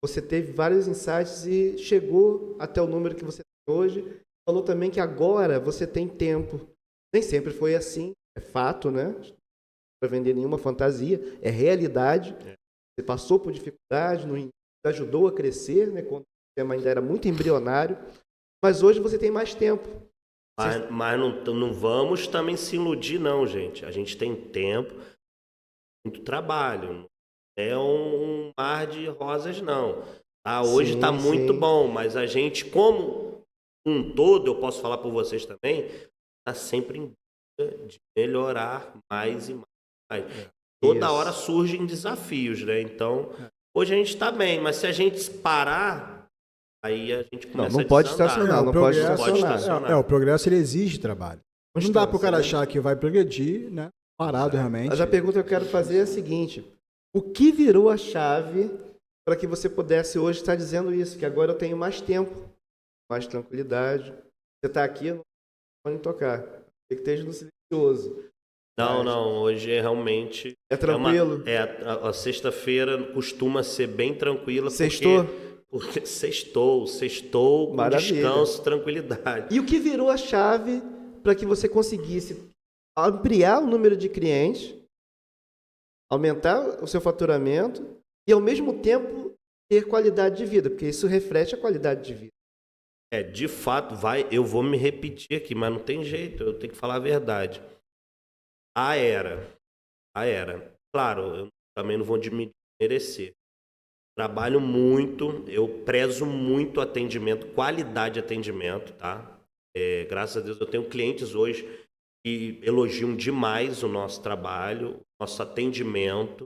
você teve vários insights e chegou até o número que você tem hoje. Falou também que agora você tem tempo. Nem sempre foi assim, é fato, né? Não para vender nenhuma fantasia, é realidade. Você passou por dificuldade, ajudou a crescer, né? Quando o sistema ainda era muito embrionário, mas hoje você tem mais tempo. Mas não vamos também se iludir, não, gente. A gente tem tempo, muito trabalho. É um mar de rosas, não. Hoje está muito bom, mas a gente, como um todo, eu posso falar por vocês também, está sempre em busca de melhorar mais e mais. Toda hora surgem desafios, né? Então, hoje a gente está bem, mas se a gente parar, aí a gente começa a pode estacionar, não pode estacionar. O progresso ele exige trabalho. Não dá para o cara achar que vai progredir, né? Parado realmente. Mas a pergunta que eu quero fazer é a seguinte: o que virou a chave para que você pudesse hoje estar dizendo isso? Que agora eu tenho mais tempo, mais tranquilidade. Você está aqui, não pode tocar. Tem que esteja no silencioso. Não, hoje realmente... É tranquilo? A sexta-feira costuma ser bem tranquila. Sextou? Porque sextou com descanso, tranquilidade. E o que virou a chave para que você conseguisse ampliar o número de clientes, aumentar o seu faturamento e, ao mesmo tempo, ter qualidade de vida? Porque isso reflete a qualidade de vida. De fato, eu vou me repetir aqui, mas não tem jeito, eu tenho que falar a verdade. A era. Claro, eu também não vou me merecer. Trabalho muito, eu prezo muito atendimento, qualidade de atendimento, tá? Graças a Deus eu tenho clientes hoje que elogiam demais o nosso trabalho, nosso atendimento.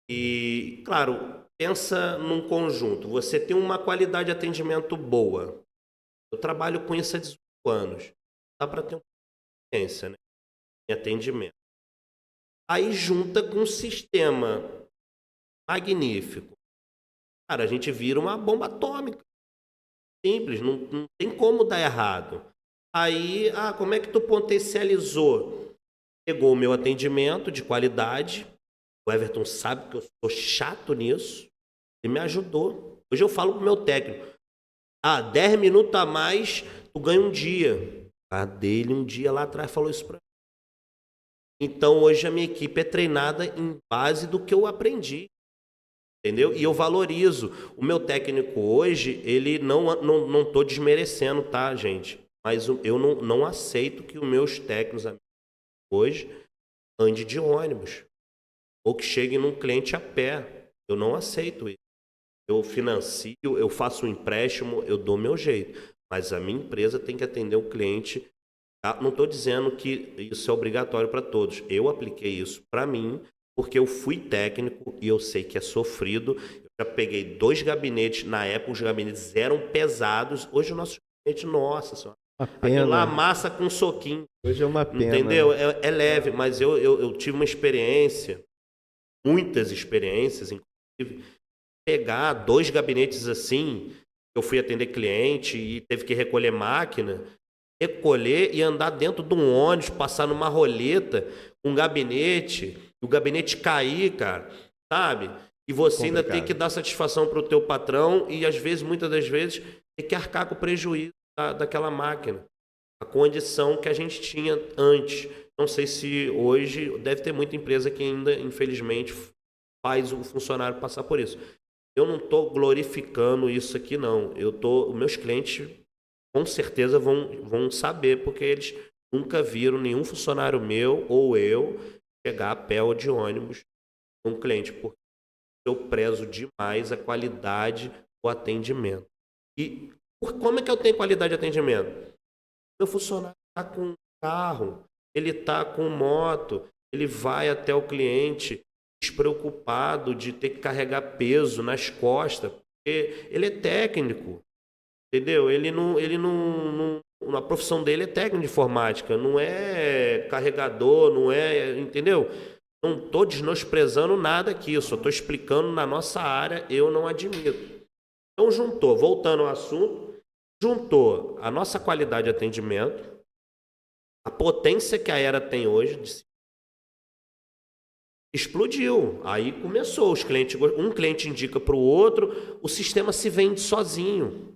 E, claro, pensa num conjunto. Você tem uma qualidade de atendimento boa. Eu trabalho com isso há 18 anos. Dá para ter uma experiência, né? Em atendimento. Aí junta com um sistema magnífico. Cara, a gente vira uma bomba atômica. Simples, não tem como dar errado. Aí, como é que tu potencializou? Pegou o meu atendimento de qualidade. O Everton sabe que eu sou chato nisso. Ele me ajudou. Hoje eu falo pro meu técnico: 10 minutos a mais, tu ganha um dia. A dele um dia lá atrás falou isso pra mim. Então hoje a minha equipe é treinada em base do que eu aprendi. Entendeu? E eu valorizo. O meu técnico hoje, ele não tô desmerecendo, tá, gente? Mas eu não aceito que os meus técnicos hoje andem de ônibus. Ou que cheguem num cliente a pé. Eu não aceito isso. Eu financio, eu faço um empréstimo, eu dou meu jeito. Mas a minha empresa tem que atender o cliente. Não estou dizendo que isso é obrigatório para todos. Eu apliquei isso para mim, porque eu fui técnico e eu sei que é sofrido. Eu já peguei 2 gabinetes. Na época, os gabinetes eram pesados. Hoje, o nosso gabinete, nossa senhora. Aquilo lá, massa com soquinho. Hoje é uma pena. Entendeu? É leve, mas eu tive uma experiência, muitas experiências, inclusive, pegar 2 gabinetes assim, eu fui atender cliente e teve que recolher máquina, recolher e andar dentro de um ônibus, passar numa roleta, um gabinete, e o gabinete cair, cara, sabe? E você ainda tem que dar satisfação para o teu patrão e, às vezes, muitas das vezes, tem que arcar com o prejuízo daquela máquina. A condição que a gente tinha antes. Não sei se hoje, deve ter muita empresa que ainda, infelizmente, faz o funcionário passar por isso. Eu não estou glorificando isso aqui, não. Os meus clientes, com certeza, vão saber, porque eles nunca viram nenhum funcionário meu ou eu chegar a pé ou de ônibus com um cliente, porque eu prezo demais a qualidade do atendimento. E como é que eu tenho qualidade de atendimento? Meu funcionário está com carro, ele está com moto, ele vai até o cliente despreocupado de ter que carregar peso nas costas. Ele é técnico, entendeu? A profissão dele é técnico de informática, não é carregador, não é, entendeu? Não estou desnosprezando nada aqui, eu só estou explicando na nossa área, eu não admito. Então voltando ao assunto, juntou a nossa qualidade de atendimento, a potência que a Era tem hoje, explodiu. Aí começou, um cliente indica para o outro, o sistema se vende sozinho.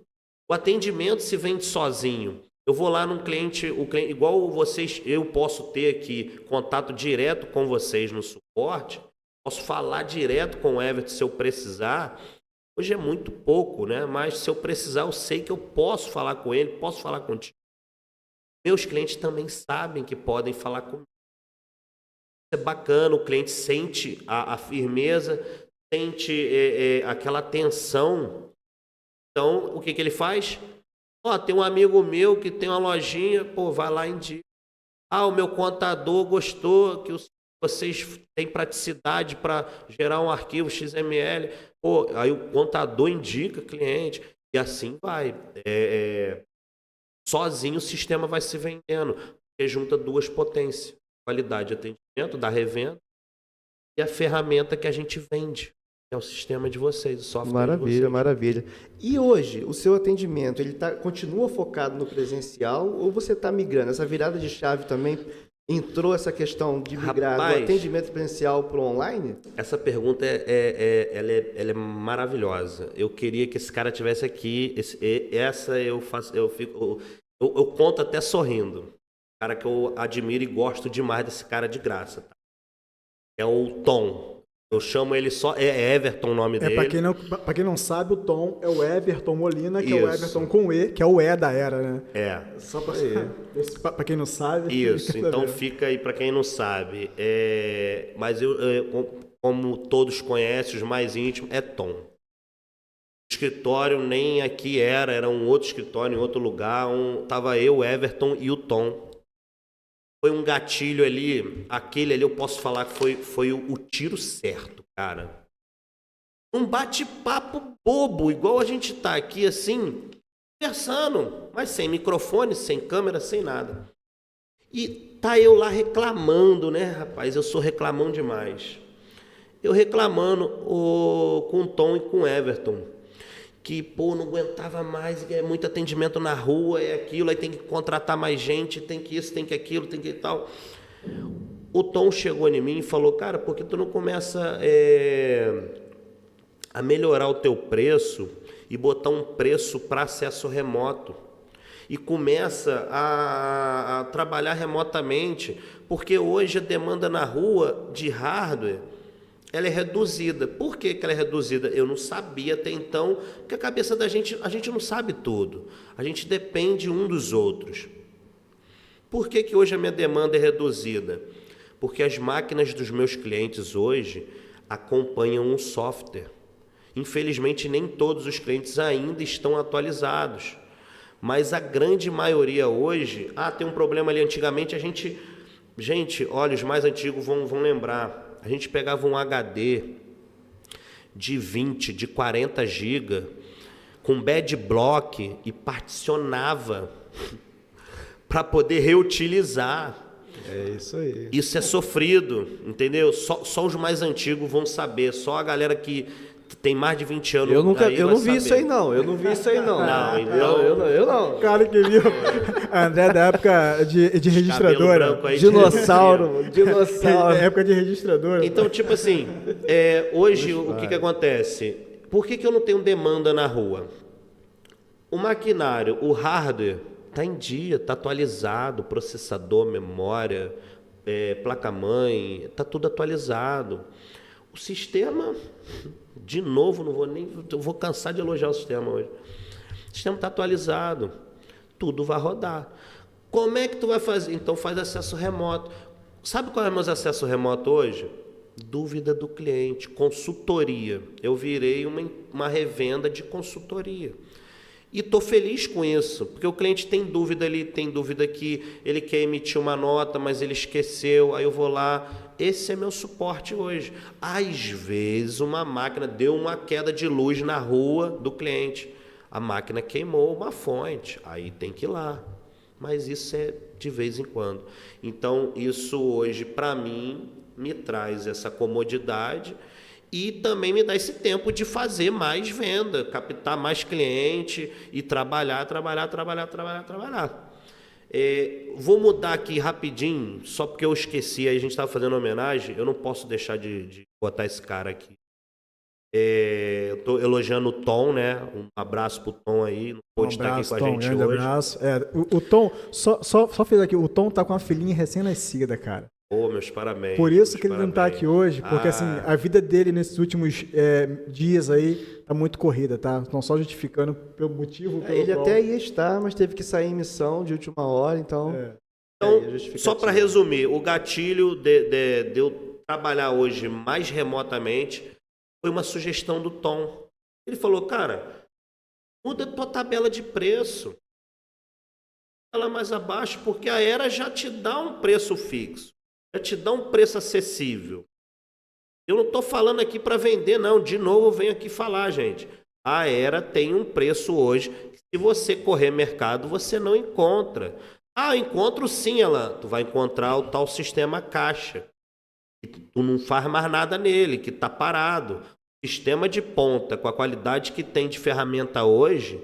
O atendimento se vende sozinho. Eu vou lá num cliente, igual vocês, eu posso ter aqui contato direto com vocês no suporte, posso falar direto com o Everton se eu precisar. Hoje é muito pouco, né? Mas se eu precisar, eu sei que eu posso falar com ele, posso falar contigo. Meus clientes também sabem que podem falar comigo. É bacana, o cliente sente a firmeza, sente aquela tensão. Então, o que ele faz? Tem um amigo meu que tem uma lojinha, vai lá e indica. O meu contador gostou que vocês têm praticidade para gerar um arquivo XML. Aí o contador indica cliente e assim vai. Sozinho o sistema vai se vendendo, porque junta duas potências, qualidade de atendimento, da revenda, e a ferramenta que a gente vende, que é o sistema de vocês, o software maravilha, de vocês. Maravilha. E hoje, o seu atendimento, ele continua focado no presencial ou você está migrando? Essa virada de chave também entrou essa questão de migrar do atendimento presencial para o online? Essa pergunta ela é maravilhosa. Eu queria que esse cara tivesse aqui. Eu conto até sorrindo. Cara que eu admiro e gosto demais desse cara de graça. Tá? É o Tom. Eu chamo ele só... É Everton o nome dele. Para quem não sabe, o Tom é o Everton Molina, que é o Everton com E, que é o E da Era, né? Só para quem não sabe... Isso, então fica aí para quem não sabe. Mas eu, como todos conhecem, os mais íntimos, é Tom. O escritório nem aqui era um outro escritório, em outro lugar. Tava eu, o Everton e o Tom. Foi um gatilho ali, aquele ali eu posso falar que foi o tiro certo, cara. Um bate-papo bobo, igual a gente tá aqui assim, conversando, mas sem microfone, sem câmera, sem nada. E tá eu lá reclamando, né, rapaz? Eu sou reclamão demais. Eu reclamando com o Tom e com o Everton. Que, não aguentava mais, é muito atendimento na rua, é aquilo, aí tem que contratar mais gente, tem que isso, tem que aquilo, tem que tal. O Tom chegou em mim e falou, cara, por que tu não começa a melhorar o teu preço e botar um preço para acesso remoto? E começa a trabalhar remotamente, porque hoje a demanda na rua de hardware, ela é reduzida. Por que ela é reduzida? Eu não sabia até então, porque a cabeça da gente, a gente não sabe tudo. A gente depende um dos outros. Por que hoje a minha demanda é reduzida? Porque as máquinas dos meus clientes hoje acompanham um software. Infelizmente, nem todos os clientes ainda estão atualizados. Mas a grande maioria hoje... tem um problema ali. Antigamente, olha, os mais antigos vão lembrar... A gente pegava um HD de 20, de 40 GB, com bad block e particionava para poder reutilizar. É isso aí. Isso é sofrido, entendeu? Só os mais antigos vão saber, só a galera que tem mais de 20 anos. Eu não vi isso aí não. Eu não vi isso aí não. Não, então... Eu não. Cara que viu. André da época de registradora. Dinossauro. Época de registradora. Então, tipo assim, hoje o que acontece? Por que eu não tenho demanda na rua? O maquinário, o hardware, está em dia, está atualizado, processador, memória, placa-mãe, está tudo atualizado. O sistema... De novo, eu vou cansar de elogiar o sistema hoje. O sistema está atualizado, tudo vai rodar. Como é que tu vai fazer? Então faz acesso remoto. Sabe qual é o meu acesso remoto hoje? Dúvida do cliente, consultoria. Eu virei uma revenda de consultoria. E estou feliz com isso, porque o cliente tem dúvida ali, tem dúvida que ele quer emitir uma nota, mas ele esqueceu, aí eu vou lá. Esse é meu suporte hoje. Às vezes uma máquina deu uma queda de luz na rua do cliente. A máquina queimou uma fonte, aí tem que ir lá. Mas isso é de vez em quando. Então isso hoje para mim me traz essa comodidade e também me dá esse tempo de fazer mais venda, captar mais cliente e trabalhar. Vou mudar aqui rapidinho, só porque eu esqueci, aí a gente estava fazendo homenagem, eu não posso deixar de botar esse cara aqui. Eu estou elogiando o Tom, né? Um abraço pro Tom aí, não pôde estar aqui com a gente grande hoje. Abraço. O Tom, só fez aqui, o Tom tá com uma filhinha recém-nascida, cara. Meus parabéns. Por isso que ele não está aqui hoje, porque assim, a vida dele nesses últimos dias aí tá muito corrida, tá? Não só justificando pelo motivo. Ele até ia estar, mas teve que sair em missão de última hora, então... Então, só para resumir, o gatilho de eu trabalhar hoje mais remotamente foi uma sugestão do Tom. Ele falou, cara, muda a tua tabela de preço. Ela mais abaixo, porque a Era já te dá um preço fixo. Já te dá um preço acessível. Eu não estou falando aqui para vender, não. De novo, eu venho aqui falar, gente. A Era tem um preço hoje que, se você correr mercado, você não encontra. Encontro sim, tu vai encontrar o tal sistema caixa. Que tu não faz mais nada nele, que está parado. O sistema de ponta, com a qualidade que tem de ferramenta hoje,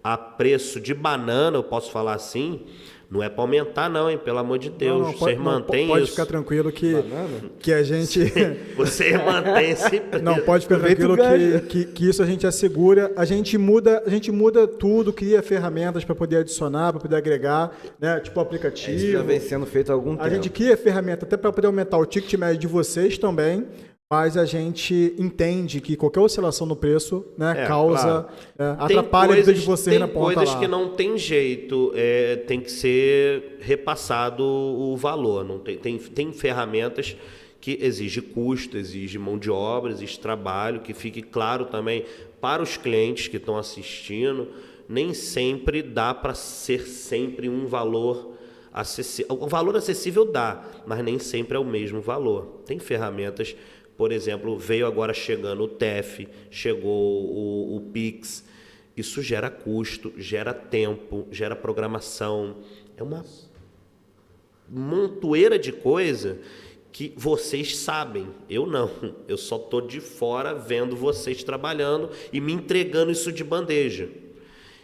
a preço de banana, eu posso falar assim... Não é para aumentar não, hein? Pelo amor de Deus. Vocês mantêm isso. Pode ficar tranquilo que a gente... Você mantém esse preço. Não, pode ficar tranquilo que isso a gente assegura. A gente muda tudo, cria ferramentas para poder adicionar, para poder agregar, né? Tipo aplicativo. Isso já vem sendo feito há algum tempo. A gente cria ferramenta até para poder aumentar o ticket médio de vocês também. Mas a gente entende que qualquer oscilação no preço, né, causa, claro, atrapalha a vida de vocês na ponta lá. Tem coisas que não tem jeito, tem que ser repassado o valor. Não tem ferramentas que exigem custo, exigem mão de obra, exige trabalho, que fique claro também para os clientes que estão assistindo. Nem sempre dá para ser sempre um valor acessível. O valor acessível dá, mas nem sempre é o mesmo valor. Tem ferramentas... Por exemplo, veio agora chegando o TEF, chegou o Pix. Isso gera custo, gera tempo, gera programação. É uma montoeira de coisa que vocês sabem. Eu não. Eu só estou de fora vendo vocês trabalhando e me entregando isso de bandeja.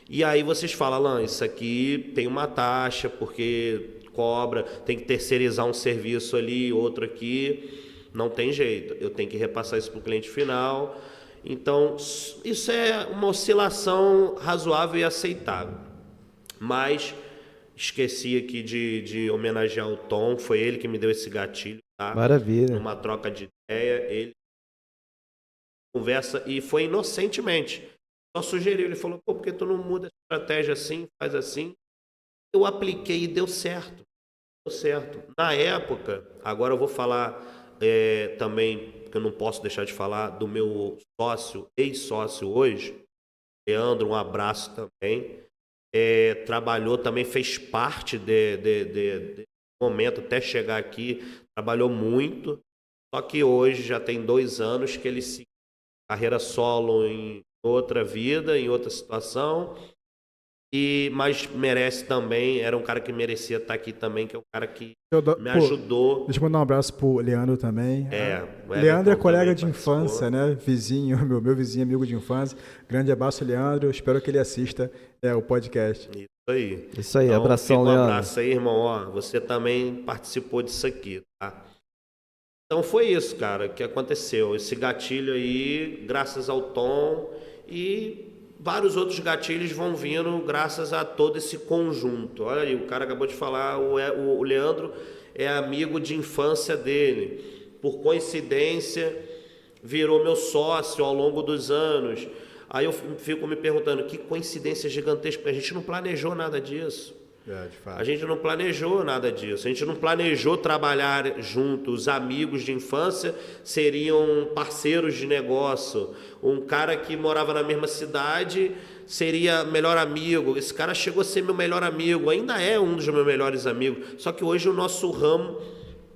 E aí vocês falam, Alan, isso aqui tem uma taxa, porque cobra, tem que terceirizar um serviço ali, outro aqui... Não tem jeito, eu tenho que repassar isso para o cliente final. Então, isso é uma oscilação razoável e aceitável. Mas esqueci aqui de homenagear o Tom, foi ele que me deu esse gatilho. Tá? Maravilha. Numa troca de ideia, ele conversa e foi inocentemente. Só sugeriu, ele falou, por que tu não muda a estratégia assim, faz assim? Eu apliquei e deu certo. Deu certo. Na época, agora eu vou falar... também, que eu não posso deixar de falar, do meu sócio, ex-sócio hoje, Leandro, um abraço também, trabalhou também, fez parte de momento até chegar aqui, trabalhou muito, só que hoje já tem 2 anos que ele se carreira solo em outra vida, em outra situação, mas merece também, era um cara que merecia estar aqui também, que é um cara que me ajudou. Deixa eu mandar um abraço pro Leandro também. Leandro é colega de infância, né? Vizinho, meu vizinho, amigo de infância. Grande abraço, Leandro. Espero que ele assista o podcast. Isso aí, então, abração, Leandro. Um abraço aí, irmão. Você também participou disso aqui, tá? Então foi isso, cara, que aconteceu. Esse gatilho aí, graças ao Tom, e vários outros gatilhos vão vindo graças a todo esse conjunto. Olha aí, o cara acabou de falar, o Leandro é amigo de infância dele. Por coincidência, virou meu sócio ao longo dos anos. Aí eu fico me perguntando, que coincidência gigantesca, porque a gente não planejou nada disso. De fato. A gente não planejou nada disso. A gente não planejou trabalhar juntos. Os amigos de infância seriam parceiros de negócio. Um cara que morava na mesma cidade seria melhor amigo. Esse cara chegou a ser meu melhor amigo. Ainda é um dos meus melhores amigos. Só que hoje o nosso ramo,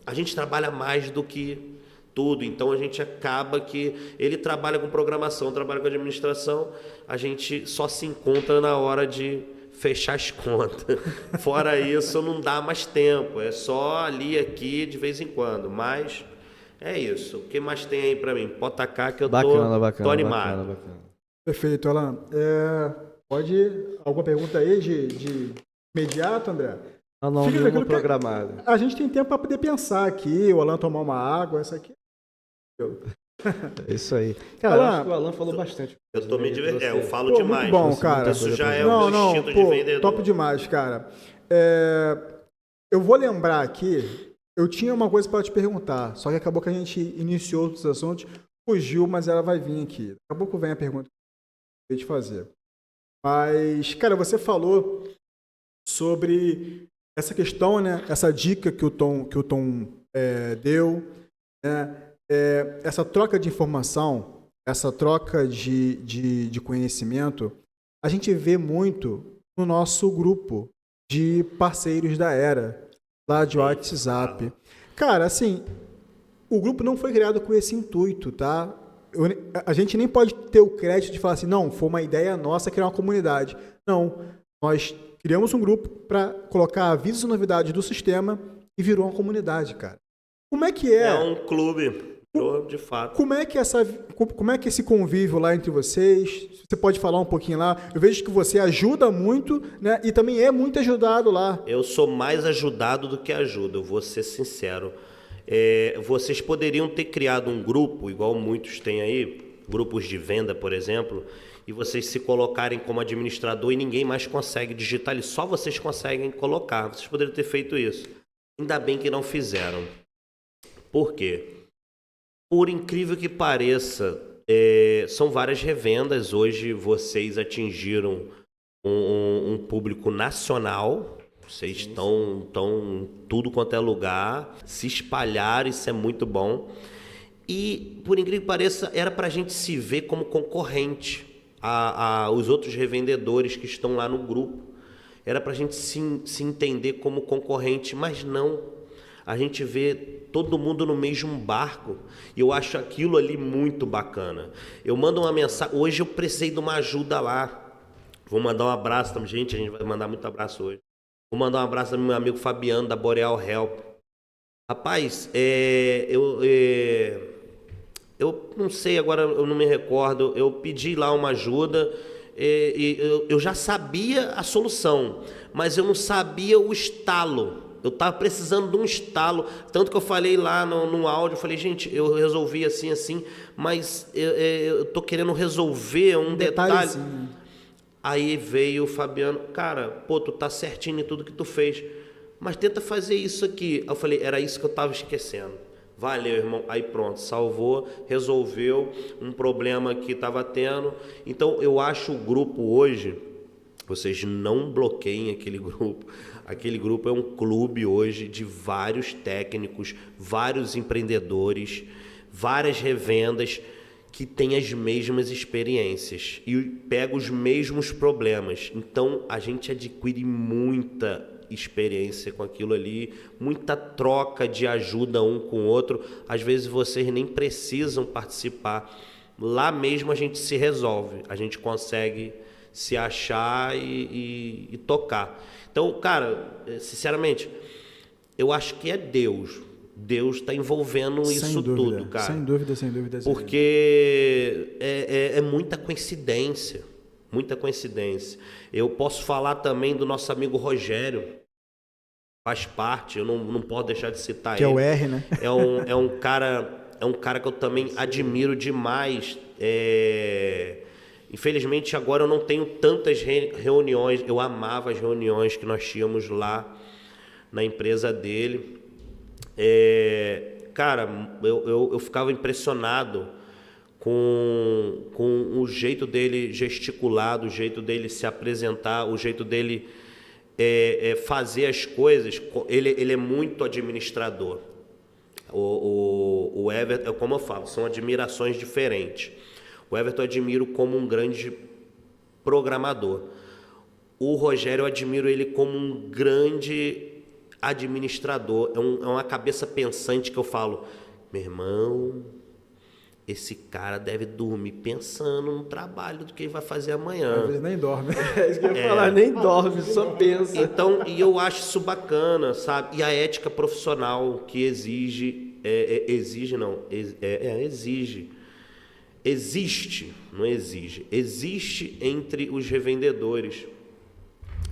a gente trabalha mais do que tudo. Então a gente acaba que ele trabalha com programação, trabalha com administração. A gente só se encontra na hora de fechar as contas. Fora isso, não dá mais tempo. É só ali, aqui, de vez em quando. Mas é isso. O que mais tem aí pra mim? Pode tacar que eu tô animado. Bacana. Perfeito, Alan. Pode... Alguma pergunta aí de imediato, André? Não, nenhuma programada. A gente tem tempo para poder pensar aqui, o Alan tomar uma água, essa aqui. É isso aí. Cara, Alan, eu acho que o Alan falou bastante. Eu tô me divertindo. Eu falo demais. Muito bom, cara. Isso já é o meu instinto de vendedor. Top demais, cara. Eu vou lembrar aqui, eu tinha uma coisa para te perguntar, só que acabou que a gente iniciou outros assuntos, fugiu, mas ela vai vir aqui. Daqui a pouco vem a pergunta que eu ia te fazer. Mas, cara, você falou sobre essa questão, né? Essa dica que o Tom deu, né? Essa troca de informação, essa troca de conhecimento, a gente vê muito no nosso grupo de parceiros da Era, lá de WhatsApp. Cara, assim, o grupo não foi criado com esse intuito, tá? A gente nem pode ter o crédito de falar assim, não, foi uma ideia nossa criar uma comunidade. Não, nós criamos um grupo para colocar avisos e novidades do sistema e virou uma comunidade, cara. Como é que é? É um clube. De fato. Como é que esse convívio lá entre vocês? Você pode falar um pouquinho lá? Eu vejo que você ajuda muito, né? E também é muito ajudado lá. Eu sou mais ajudado do que ajuda, eu vou ser sincero. Vocês poderiam ter criado um grupo, igual muitos têm aí, grupos de venda, por exemplo, e vocês se colocarem como administrador e ninguém mais consegue digitar ali, só vocês conseguem colocar. Vocês poderiam ter feito isso. Ainda bem que não fizeram. Por quê? Por incrível que pareça, são várias revendas. Hoje vocês atingiram um público nacional. Vocês estão tudo quanto é lugar, se espalharam, isso é muito bom. E, por incrível que pareça, era para a gente se ver como concorrente aos outros revendedores que estão lá no grupo. Era para a gente se entender como concorrente, mas não. A gente vê todo mundo no mesmo barco e eu acho aquilo ali muito bacana. Eu mando uma mensagem, hoje eu precisei de uma ajuda lá. Vou mandar um abraço também, gente, a gente vai mandar muito abraço hoje. Vou mandar um abraço ao meu amigo Fabiano da Boreal Help. Rapaz, eu não sei, agora eu não me recordo, eu pedi lá uma ajuda e eu já sabia a solução, mas eu não sabia o estalo. Eu estava precisando de um estalo, tanto que eu falei lá no áudio, eu falei, gente, eu resolvi assim, mas eu tô querendo resolver um detalhe. Aí veio o Fabiano, cara, pô, tu tá certinho em tudo que tu fez, mas tenta fazer isso aqui. Eu falei, era isso que eu estava esquecendo. Valeu, irmão. Aí pronto, salvou, resolveu um problema que estava tendo. Então, eu acho o grupo hoje, vocês não bloqueiem aquele grupo. Aquele grupo é um clube hoje de vários técnicos, vários empreendedores, várias revendas que têm as mesmas experiências e pegam os mesmos problemas. Então, a gente adquire muita experiência com aquilo ali, muita troca de ajuda um com o outro. Às vezes, vocês nem precisam participar. Lá mesmo a gente se resolve, a gente consegue se achar e tocar. Então, cara, sinceramente, eu acho que é Deus. Deus está envolvendo isso tudo, cara. Sem dúvida. Porque é muita coincidência. Muita coincidência. Eu posso falar também do nosso amigo Rogério. Faz parte, eu não posso deixar de citar ele. Que é o R, né? É um cara que eu também admiro demais. Infelizmente agora eu não tenho tantas reuniões. Eu amava as reuniões que nós tínhamos lá na empresa dele. Cara, eu ficava impressionado com o jeito dele gesticular, o jeito dele se apresentar, o jeito dele fazer as coisas, ele é muito administrador. O Everton, como eu falo, são admirações diferentes. O Everton eu admiro como um grande programador. O Rogério eu admiro ele como um grande administrador. É uma cabeça pensante que eu falo, meu irmão, esse cara deve dormir pensando no trabalho do que ele vai fazer amanhã. Às vezes nem dorme. É isso que eu ia falar, nem dorme, só pensa. Então, e eu acho isso bacana, sabe? E a ética profissional que exige, existe, não exige, existe entre os revendedores.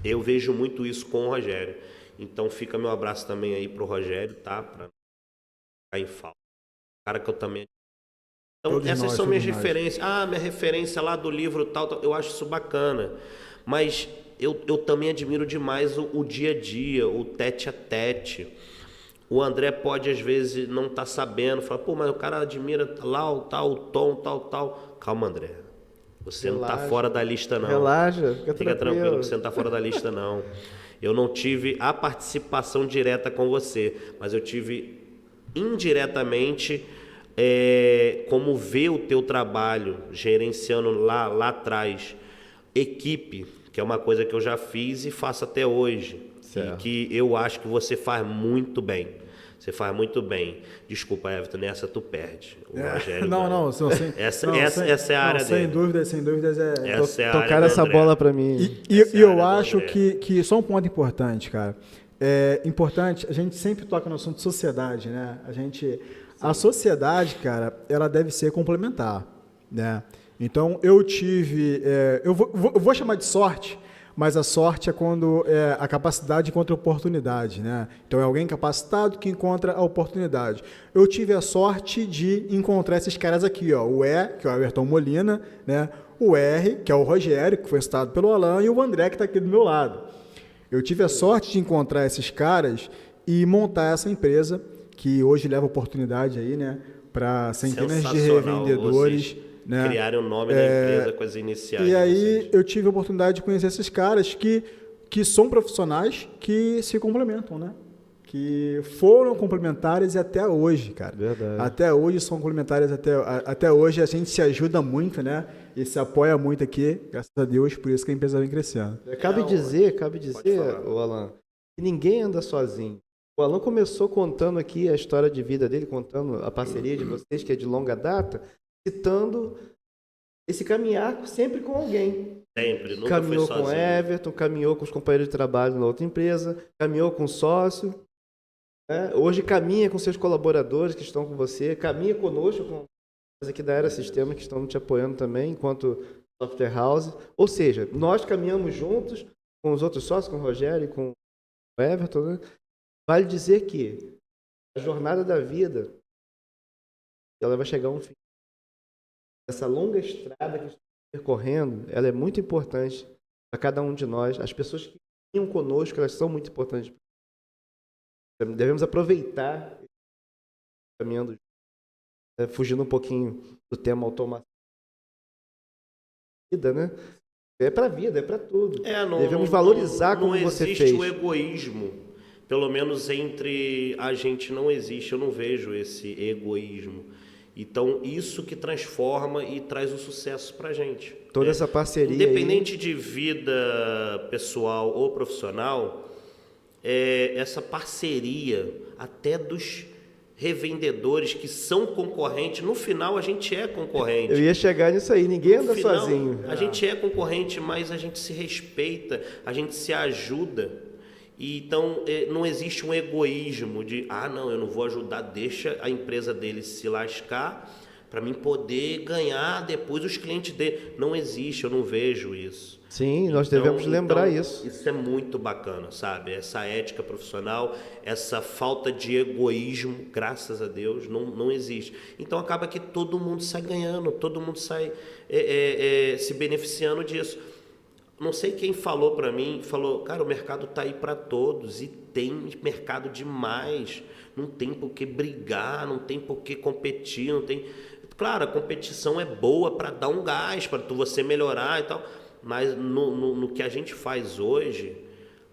Eu vejo muito isso com o Rogério. Então fica meu abraço também aí pro Rogério, tá? Pra ficar em falta. Cara que eu também... Então essas são minhas referências. Minha referência lá do livro tal, eu acho isso bacana. Mas eu também admiro demais o dia a dia, o tete a tete. O André pode, às vezes, não estar sabendo. Fala, pô, mas o cara admira lá o tal, o tom, tal. Calma, André. Você não está fora da lista, não. Relaxa, fica tranquilo, você não está fora da lista, não. Eu não tive a participação direta com você, mas eu tive indiretamente como ver o teu trabalho gerenciando lá atrás. Equipe, que é uma coisa que eu já fiz e faço até hoje. Certo. E que eu acho que você faz muito bem. Você faz muito bem. Desculpa, Everton, nessa tu perde. O Rogério, não. Essa é a área dele. Sem dúvidas essa é a tocar essa bola para mim. E eu acho que só um ponto importante, cara. É importante, a gente sempre toca no assunto de sociedade, né? A sociedade, cara, ela deve ser complementar, né? Então, eu tive... eu vou chamar de sorte, mas a sorte é quando a capacidade encontra a oportunidade, né? Então, é alguém capacitado que encontra a oportunidade. Eu tive a sorte de encontrar esses caras aqui, ó, o E, que é o Everton Molina, né? O R, que é o Rogério, que foi citado pelo Alan, e o André, que está aqui do meu lado. Eu tive a sorte de encontrar esses caras e montar essa empresa, que hoje leva oportunidade aí, né, para centenas de revendedores, né? Criaram o nome da empresa com as iniciais. E aí eu tive a oportunidade de conhecer esses caras que são profissionais que se complementam, né? Que foram complementares até hoje, cara. Verdade. Até hoje são complementares, até hoje a gente se ajuda muito, né? E se apoia muito aqui, graças a Deus, por isso que a empresa vem crescendo. Cabe dizer, o Alan, que ninguém anda sozinho. O Alan começou contando aqui a história de vida dele, contando a parceria de vocês, que é de longa data, citando esse caminhar sempre com alguém. Sempre, nunca caminhou foi com sozinho. Everton, caminhou com os companheiros de trabalho na outra empresa, caminhou com sócio, né? Hoje caminha com seus colaboradores que estão com você, caminha conosco, com os aqui da Era Sistema que estão te apoiando também, enquanto software house. Ou seja, nós caminhamos juntos com os outros sócios, com o Rogério e com o Everton, né? Vale dizer que a jornada da vida, ela vai chegar a um fim. Essa longa estrada que estamos percorrendo, ela é muito importante para cada um de nós. As pessoas que caminham conosco, elas são muito importantes. Devemos aproveitar caminhando, fugindo um pouquinho do tema automação. Vida, né? É para a vida, é para tudo. Devemos valorizar como você fez. Não existe o egoísmo. Pelo menos entre a gente não existe, eu não vejo esse egoísmo. Então, isso que transforma e traz o sucesso para a gente. Toda essa parceria independente aí... de vida pessoal ou profissional, essa parceria até dos revendedores que são concorrentes, no final a gente é concorrente. Eu ia chegar nisso aí, ninguém anda sozinho. A gente é concorrente, mas a gente se respeita, a gente se ajuda. Então, não existe um egoísmo de, não, eu não vou ajudar, deixa a empresa dele se lascar para mim poder ganhar depois os clientes dele. Não existe, eu não vejo isso. Sim, nós devemos lembrar isso. Isso é muito bacana, sabe? Essa ética profissional, essa falta de egoísmo, graças a Deus, não existe. Então, acaba que todo mundo sai ganhando, todo mundo sai se beneficiando disso. Não sei quem falou para mim, cara, o mercado tá aí para todos e tem mercado demais, não tem por que brigar, não tem por que competir, não tem... Claro, a competição é boa para dar um gás, para você melhorar e tal, mas no que a gente faz hoje,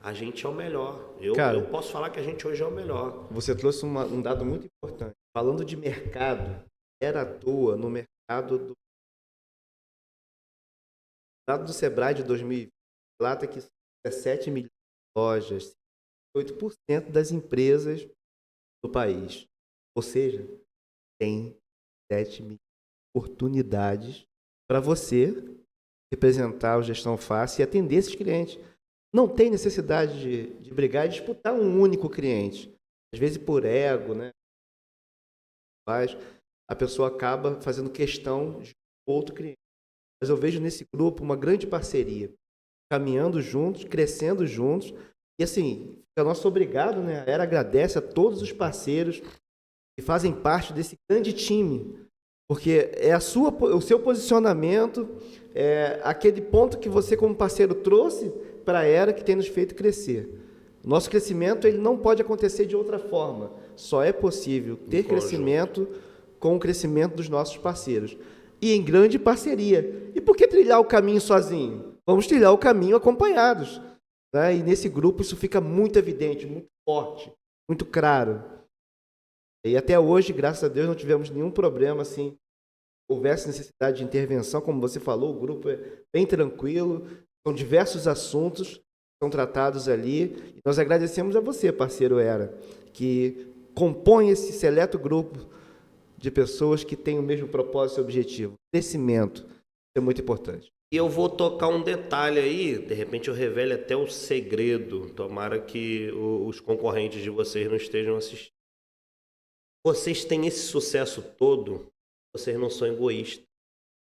a gente é o melhor. Cara, eu posso falar que a gente hoje é o melhor. Você trouxe um dado muito importante. Falando de mercado, era à toa no mercado do... O dado do Sebrae de 2020 relata que 17 milhões de lojas, 8% das empresas do país. Ou seja, tem 7 milhões de oportunidades para você representar o Gestão Fácil e atender esses clientes. Não tem necessidade de brigar e disputar um único cliente. Às vezes, por ego, né? Mas a pessoa acaba fazendo questão de outro cliente. Mas eu vejo nesse grupo uma grande parceria, caminhando juntos, crescendo juntos. E assim, fica nosso obrigado, né? A Era agradece a todos os parceiros que fazem parte desse grande time, porque é o seu posicionamento, é aquele ponto que você como parceiro trouxe para a Era que tem nos feito crescer. Nosso crescimento ele não pode acontecer de outra forma. Só é possível ter crescimento com o crescimento dos nossos parceiros. E em grande parceria. E por que trilhar o caminho sozinho? Vamos trilhar o caminho acompanhados. Né? E nesse grupo isso fica muito evidente, muito forte, muito claro. E até hoje, graças a Deus, não tivemos nenhum problema assim. Houvesse necessidade de intervenção, como você falou, o grupo é bem tranquilo. São diversos assuntos que são tratados ali. E nós agradecemos a você, parceiro Era, que compõe esse seleto grupo de pessoas que têm o mesmo propósito e objetivo. Crescimento. Isso é muito importante. E eu vou tocar um detalhe aí, de repente eu revele até o segredo. Tomara que os concorrentes de vocês não estejam assistindo. Vocês têm esse sucesso todo, vocês não são egoístas.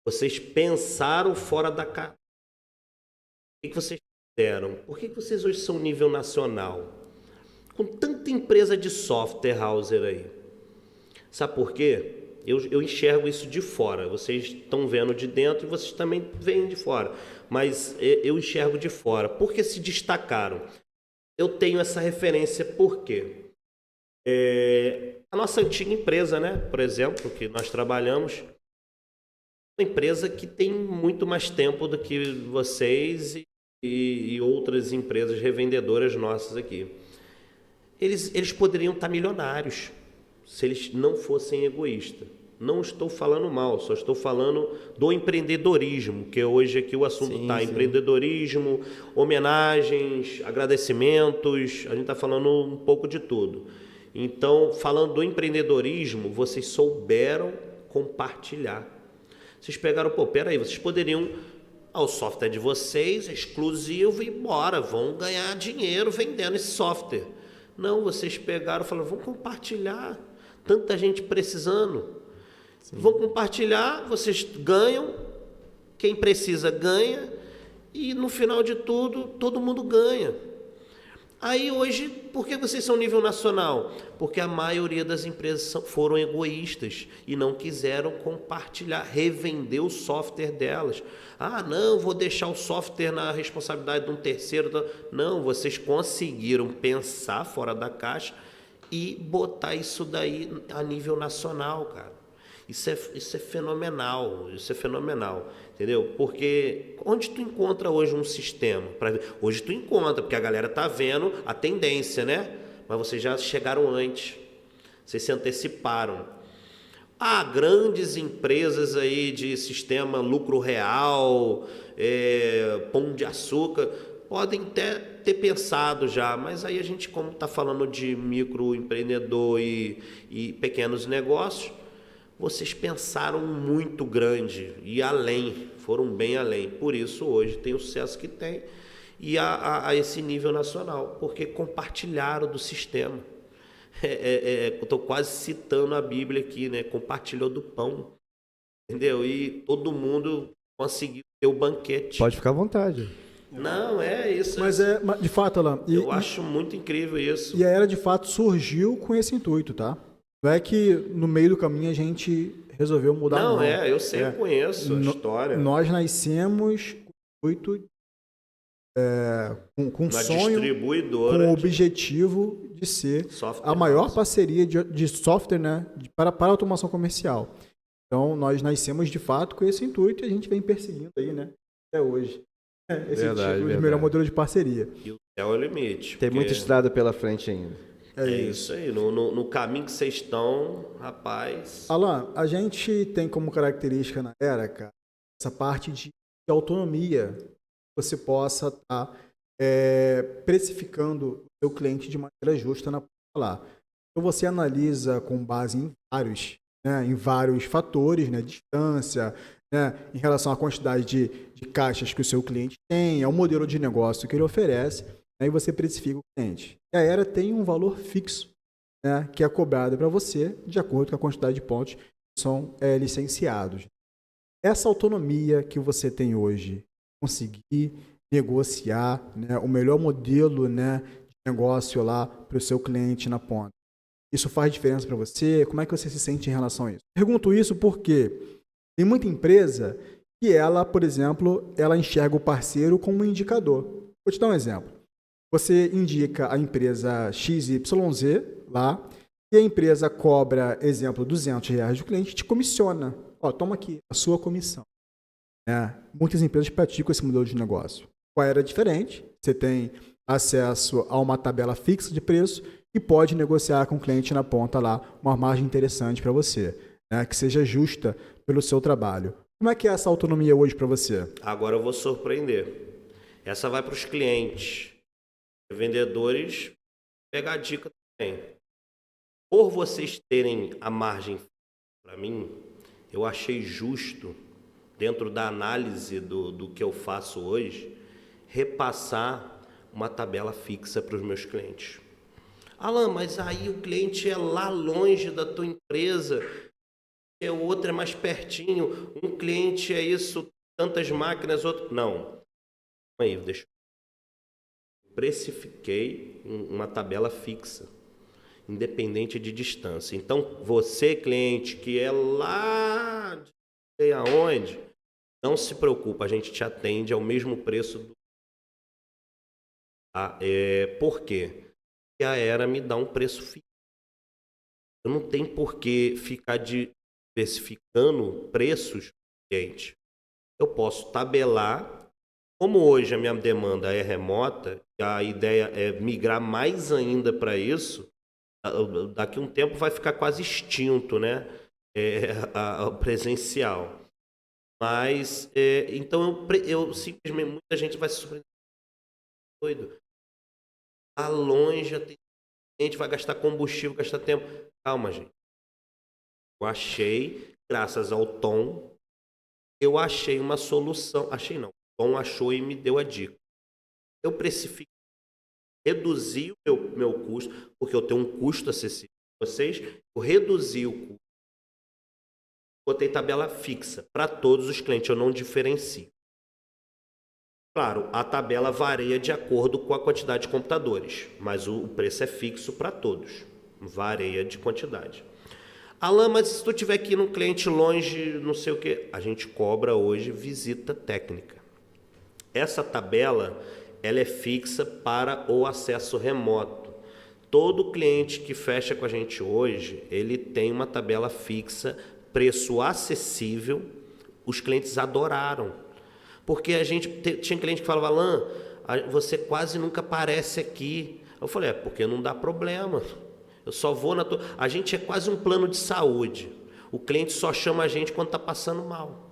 Vocês pensaram fora da caixa. O que vocês fizeram? Por que vocês hoje são nível nacional? Com tanta empresa de software houser aí. Sabe por quê? Eu enxergo isso de fora. Vocês estão vendo de dentro e vocês também veem de fora. Mas eu enxergo de fora. Por que se destacaram? Eu tenho essa referência por quê? A nossa antiga empresa, né? Por exemplo, que nós trabalhamos, uma empresa que tem muito mais tempo do que vocês e outras empresas revendedoras nossas aqui. Eles poderiam estar milionários se eles não fossem egoístas. Não estou falando mal, só estou falando do empreendedorismo, que hoje aqui o assunto está. Empreendedorismo, homenagens, agradecimentos, a gente está falando um pouco de tudo. Então, falando do empreendedorismo, vocês souberam compartilhar. Vocês pegaram, peraí, vocês poderiam... o software de vocês é exclusivo e bora, vão ganhar dinheiro vendendo esse software. Não, vocês pegaram e falaram, vamos compartilhar. Tanta gente precisando. Sim. Vão compartilhar, vocês ganham, quem precisa ganha, e no final de tudo, todo mundo ganha. Aí hoje, por que vocês são nível nacional? Porque a maioria das empresas foram egoístas e não quiseram compartilhar, revender o software delas. Não, vou deixar o software na responsabilidade de um terceiro. Não, vocês conseguiram pensar fora da caixa e botar isso daí a nível nacional, cara. Isso é fenomenal, entendeu? Porque onde tu encontra hoje um sistema? Hoje tu encontra, porque a galera tá vendo a tendência, né? Mas vocês já chegaram antes, vocês se anteciparam. Grandes empresas aí de sistema lucro real, pão de açúcar, podem até ter pensado já, mas aí a gente, como está falando de microempreendedor e pequenos negócios, vocês pensaram muito grande e além, foram bem além. Por isso hoje tem o sucesso que tem e a esse nível nacional, porque compartilharam do sistema. Estou quase citando a Bíblia aqui, né? Compartilhou do pão, entendeu? E todo mundo conseguiu ter o banquete. Pode ficar à vontade. Não, é isso. Mas de fato, Alain... Eu acho muito incrível isso. E a Era, de fato, surgiu com esse intuito, tá? Não é que no meio do caminho a gente resolveu mudar. Não, eu sempre conheço a história. Nós nascemos com o intuito, com sonho, com o objetivo de ser a maior parceria de software, né, para a automação comercial. Então, nós nascemos de fato com esse intuito e a gente vem perseguindo aí, né, até hoje. Esse tipo de melhor modelo de parceria. E o É o limite. Tem muita estrada pela frente ainda. É isso aí. No caminho que vocês estão, rapaz... Alan, a gente tem como característica na Era, cara, essa parte de autonomia. Você possa estar precificando o seu cliente de maneira justa na lá. Então você analisa com base em vários fatores, né, distância, né, em relação à quantidade de caixas que o seu cliente tem, ao modelo de negócio que ele oferece, aí você precifica o cliente. E a Era tem um valor fixo, né, que é cobrado para você de acordo com a quantidade de pontos que são licenciados. Essa autonomia que você tem hoje, conseguir negociar, né, o melhor modelo, né, de negócio lá para o seu cliente na ponta. Isso faz diferença para você? Como é que você se sente em relação a isso? Pergunto isso porque tem muita empresa que ela, por exemplo, ela enxerga o parceiro como um indicador. Vou te dar um exemplo. Você indica a empresa XYZ lá e a empresa cobra, exemplo, R$200 do cliente e te comissiona. Ó, toma aqui a sua comissão. Muitas empresas praticam esse modelo de negócio. Qual era diferente? Você tem acesso a uma tabela fixa de preço e pode negociar com o cliente na ponta lá uma margem interessante para você, né, que seja justa pelo seu trabalho. Como é que é essa autonomia hoje para você? Agora eu vou surpreender. Essa vai para os clientes. Vendedores, pegar a dica também. Por vocês terem a margem para mim, eu achei justo, dentro da análise do que eu faço hoje, repassar uma tabela fixa para os meus clientes. Alan, mas aí o cliente é lá longe da tua empresa, o outro é mais pertinho, um cliente é isso, tantas máquinas, outro... Não. Aí, deixa eu... Precifiquei uma tabela fixa, independente de distância. Então, você, cliente, que é lá de sei aonde, não se preocupa, a gente te atende ao mesmo preço do... Por quê? Porque a Era me dá um preço fixo. Eu não tenho por que ficar diversificando preços, gente. Eu posso tabelar. Como hoje a minha demanda é remota, a ideia é migrar mais ainda para isso, daqui a um tempo vai ficar quase extinto, né? O presencial. Mas, então, eu simplesmente, muita gente vai se surpreender. Doido. Lá longe, a gente vai gastar combustível, gastar tempo. Calma, gente. Eu achei, graças ao Tom, eu achei uma solução. Achei não. O Tom achou e me deu a dica. Eu precifiquei, reduzi o meu custo, porque eu tenho um custo acessível para vocês, eu reduzi o custo. Botei tabela fixa para todos os clientes, eu não diferencio. Claro, a tabela varia de acordo com a quantidade de computadores, mas o preço é fixo para todos, varia de quantidade. Alan, mas se tu tiver aqui num cliente longe, não sei o que, a gente cobra hoje visita técnica. Essa tabela, ela é fixa para o acesso remoto. Todo cliente que fecha com a gente hoje, ele tem uma tabela fixa, preço acessível, os clientes adoraram. Porque a gente tinha cliente que falava, Alan, você quase nunca aparece aqui. Eu falei, porque não dá problema. Eu só vou na tua... A gente é quase um plano de saúde. O cliente só chama a gente quando está passando mal.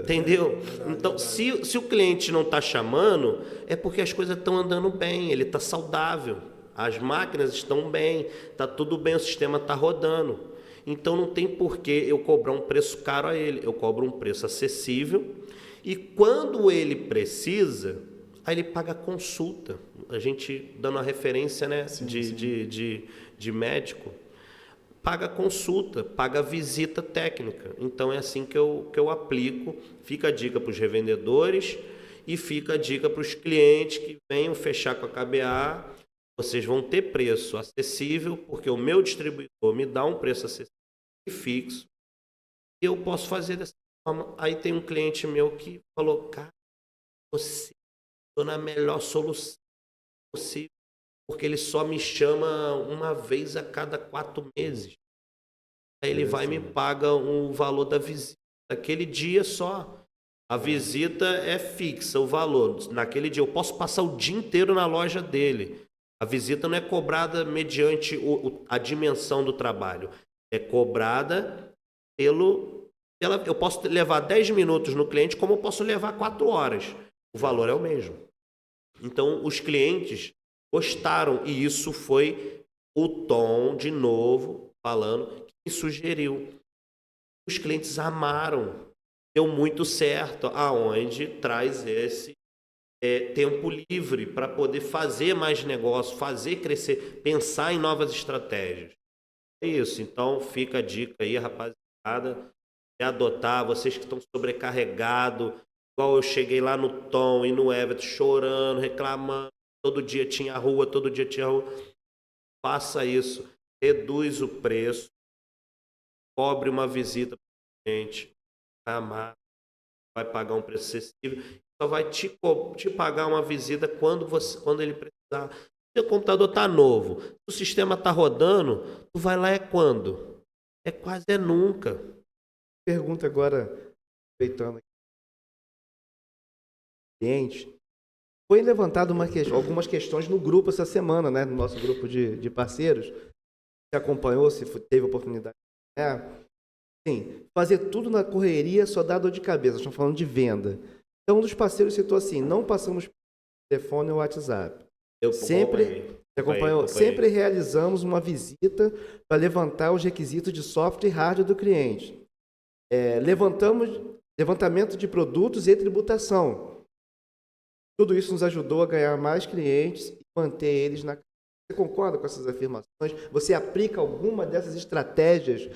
Entendeu? Então, se o cliente não está chamando, é porque as coisas estão andando bem, ele está saudável, as máquinas estão bem, está tudo bem, o sistema está rodando. Então, não tem por que eu cobrar um preço caro a ele. Eu cobro um preço acessível. E quando ele precisa, aí ele paga a consulta. A gente dando a referência, né, sim. De médico, paga a consulta, paga a visita técnica. Então é assim que eu aplico. Fica a dica para os revendedores e fica a dica para os clientes que venham fechar com a KBA. Vocês vão ter preço acessível, porque o meu distribuidor me dá um preço acessível e fixo. E eu posso fazer dessa forma. Aí tem um cliente meu que falou, cara, você estou na melhor solução possível, porque ele só me chama uma vez a cada 4 meses. Aí ele vai e me paga o valor da visita, aquele dia só. A visita é fixa, o valor. Naquele dia, eu posso passar o dia inteiro na loja dele. A visita não é cobrada mediante a dimensão do trabalho. É cobrada eu posso levar 10 minutos no cliente, como eu posso levar 4 horas. O valor é o mesmo. Então, os clientes gostaram, e isso foi o Tom, de novo, falando, que sugeriu. Os clientes amaram. Deu muito certo, aonde traz esse tempo livre para poder fazer mais negócio, fazer crescer, pensar em novas estratégias. É isso. Então, fica a dica aí, rapaziada, de adotar, vocês que estão sobrecarregados, igual eu cheguei lá no Tom e no Everton, chorando, reclamando, todo dia tinha rua, faça isso, reduz o preço, cobre uma visita para o cliente, vai amar, vai pagar um preço acessível, só vai te pagar uma visita quando ele precisar. Se o computador está novo, se o sistema está rodando, tu vai lá quando? Quase nunca. Pergunta agora, aproveitando aqui, cliente, foi levantado algumas questões no grupo essa semana, né? No nosso grupo de parceiros. Você acompanhou, se teve oportunidade? Sim, fazer tudo na correria só dá dor de cabeça. Estamos falando de venda. Então, um dos parceiros citou assim: não passamos por telefone ou WhatsApp. Sempre realizamos uma visita para levantar os requisitos de software e hardware do cliente. Levantamento de produtos e tributação. Tudo isso nos ajudou a ganhar mais clientes e manter eles na... Você concorda com essas afirmações? Você aplica alguma dessas estratégias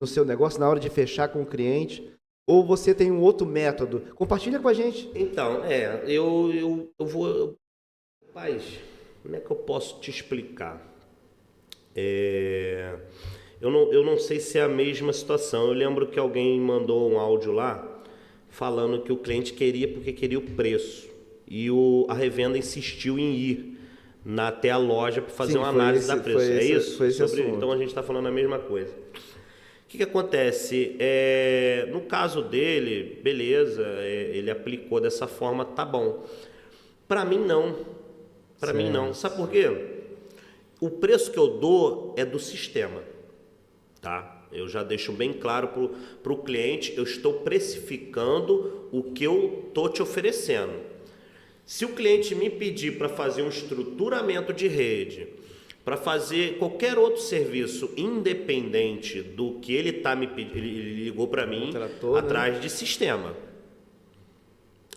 no seu negócio na hora de fechar com o cliente? Ou você tem um outro método? Compartilha com a gente. Então, eu vou... Rapaz, como é que eu posso te explicar? Eu não sei se é a mesma situação. Eu lembro que alguém mandou um áudio lá falando que o cliente queria porque queria o preço. E a revenda insistiu em ir até a loja para fazer uma análise da preço. É isso? Então a gente está falando a mesma coisa. O que acontece? No caso dele, beleza, ele aplicou dessa forma, tá bom. Para mim não. Para mim não. Sabe por quê? O preço que eu dou é do sistema. Tá? Eu já deixo bem claro para o cliente, eu estou precificando o que eu estou te oferecendo. Se o cliente me pedir para fazer um estruturamento de rede, para fazer qualquer outro serviço independente do que ele está me pedindo, ele ligou para mim atrás de sistema.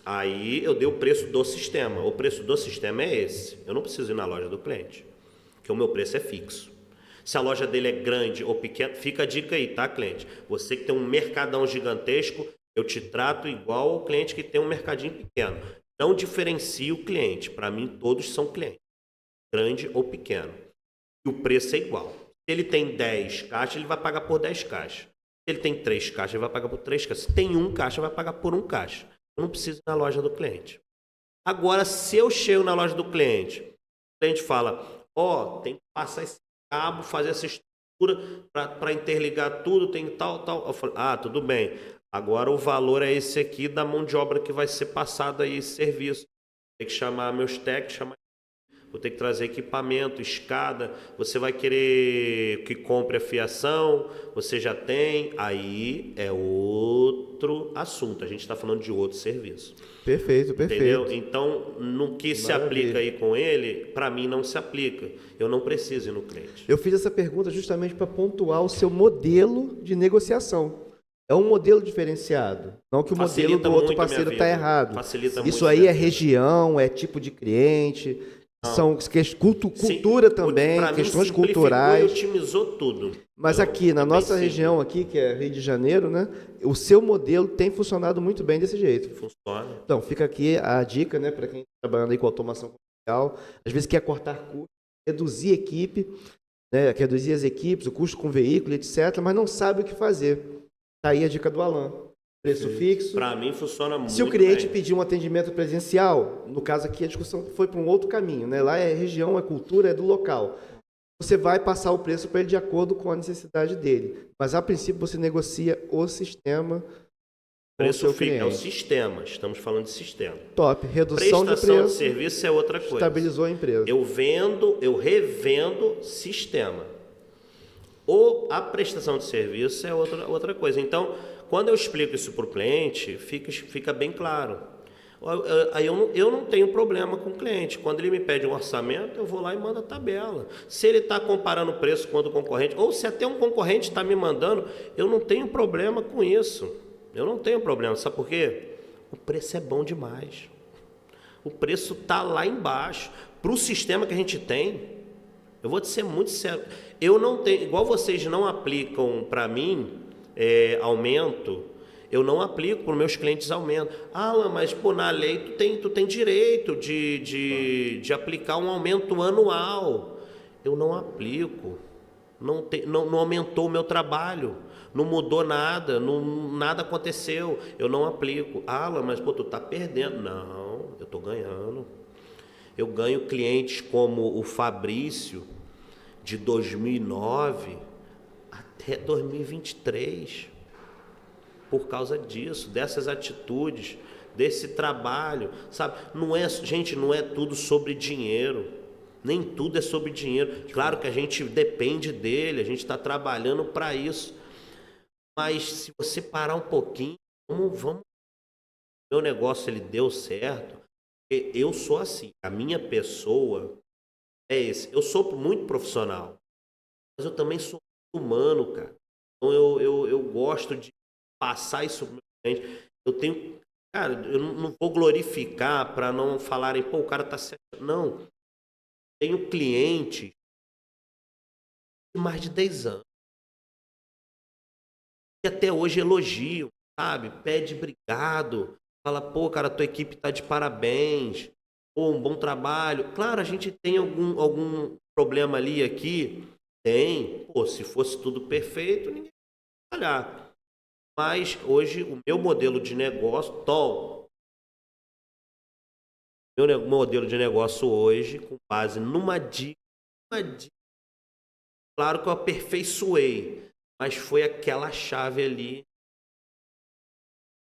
Aí eu dei o preço do sistema. O preço do sistema é esse. Eu não preciso ir na loja do cliente, porque o meu preço é fixo. Se a loja dele é grande ou pequena, fica a dica aí, tá, cliente? Você que tem um mercadão gigantesco, eu te trato igual ao cliente que tem um mercadinho pequeno. Não diferencie o cliente. Para mim, todos são clientes, grande ou pequeno. E o preço é igual. Se ele tem 10 caixas, ele vai pagar por 10 caixas. Se ele tem 3 caixas, ele vai pagar por 3 caixas. Se tem 1 caixa, vai pagar por 1 caixa. Eu não preciso ir na loja do cliente. Agora, se eu chego na loja do cliente, o cliente fala, tem que passar esse cabo, fazer essa estrutura para interligar tudo, tem tal. Eu falo, tudo bem. Agora o valor é esse aqui da mão de obra que vai ser passada aí, esse serviço. Tem que chamar meus técnicos, vou ter que trazer equipamento, escada. Você vai querer que compre a fiação, você já tem. Aí é outro assunto. A gente está falando de outro serviço. Perfeito. Entendeu? Então, no que se aplica aí com ele, para mim não se aplica. Eu não preciso ir no cliente. Eu fiz essa pergunta justamente para pontuar o seu modelo de negociação. É um modelo diferenciado. Não que o modelo do outro parceiro está errado. Isso aí é região, é tipo de cliente, são cultura também, questões culturais. Otimizou tudo. Mas aqui, na nossa região aqui, que é Rio de Janeiro, né, o seu modelo tem funcionado muito bem desse jeito. Funciona. Então, fica aqui a dica, né, para quem está trabalhando aí com automação comercial, às vezes quer cortar custos, reduzir equipe, né, quer reduzir as equipes, o custo com veículo, etc., mas não sabe o que fazer. Está aí a dica do Alan. Preço fixo. Para mim funciona muito bem. Se o cliente pedir um atendimento presencial, no caso aqui a discussão foi para um outro caminho, né? Lá é região, é cultura, é do local. Você vai passar o preço para ele de acordo com a necessidade dele. Mas a princípio você negocia o sistema Preço fixo é o sistema, estamos falando de sistema. Top, redução de Prestação preço. de serviço é outra coisa. Estabilizou a empresa. Eu revendo sistema. A prestação de serviço é outra coisa. Então, quando eu explico isso para o cliente, fica bem claro. Aí eu não tenho problema com o cliente. Quando ele me pede um orçamento, eu vou lá e mando a tabela. Se ele está comparando o preço com o concorrente, ou se até um concorrente está me mandando, eu não tenho problema com isso. Eu não tenho problema. Sabe por quê? O preço é bom demais. O preço está lá embaixo. Para o sistema que a gente tem, eu vou te ser muito sério. Eu não tenho, igual vocês não aplicam para mim aumento, eu não aplico para os meus clientes aumento. Alan, mas pô, na lei tu tem direito de aplicar um aumento anual. Eu não aplico. Não aumentou o meu trabalho. Não mudou nada. Nada aconteceu. Eu não aplico. Alan, mas pô, tu tá perdendo. Não, eu tô ganhando. Eu ganho clientes como o Fabrício, de 2009 até 2023. Por causa disso, dessas atitudes, desse trabalho, sabe? Gente, não é tudo sobre dinheiro. Nem tudo é sobre dinheiro. Claro que a gente depende dele, a gente está trabalhando para isso. Mas se você parar um pouquinho, vamos. Meu negócio ele deu certo. Eu sou assim. A minha pessoa é esse. Eu sou muito profissional, mas eu também sou humano, cara. Então eu gosto de passar isso para o meu cliente. Eu tenho, cara, eu não vou glorificar para não falarem, pô, o cara tá certo. Não. Tenho clientes de mais de 10 anos que até hoje elogiam, sabe? Pede obrigado, fala, pô, cara, tua equipe tá de parabéns, pô, um bom trabalho. Claro, a gente tem algum problema ali aqui, tem. Pô, se fosse tudo perfeito, ninguém ia trabalhar. Mas hoje o meu modelo de negócio, meu modelo de negócio hoje, com base numa dica, claro que eu aperfeiçoei, mas foi aquela chave ali,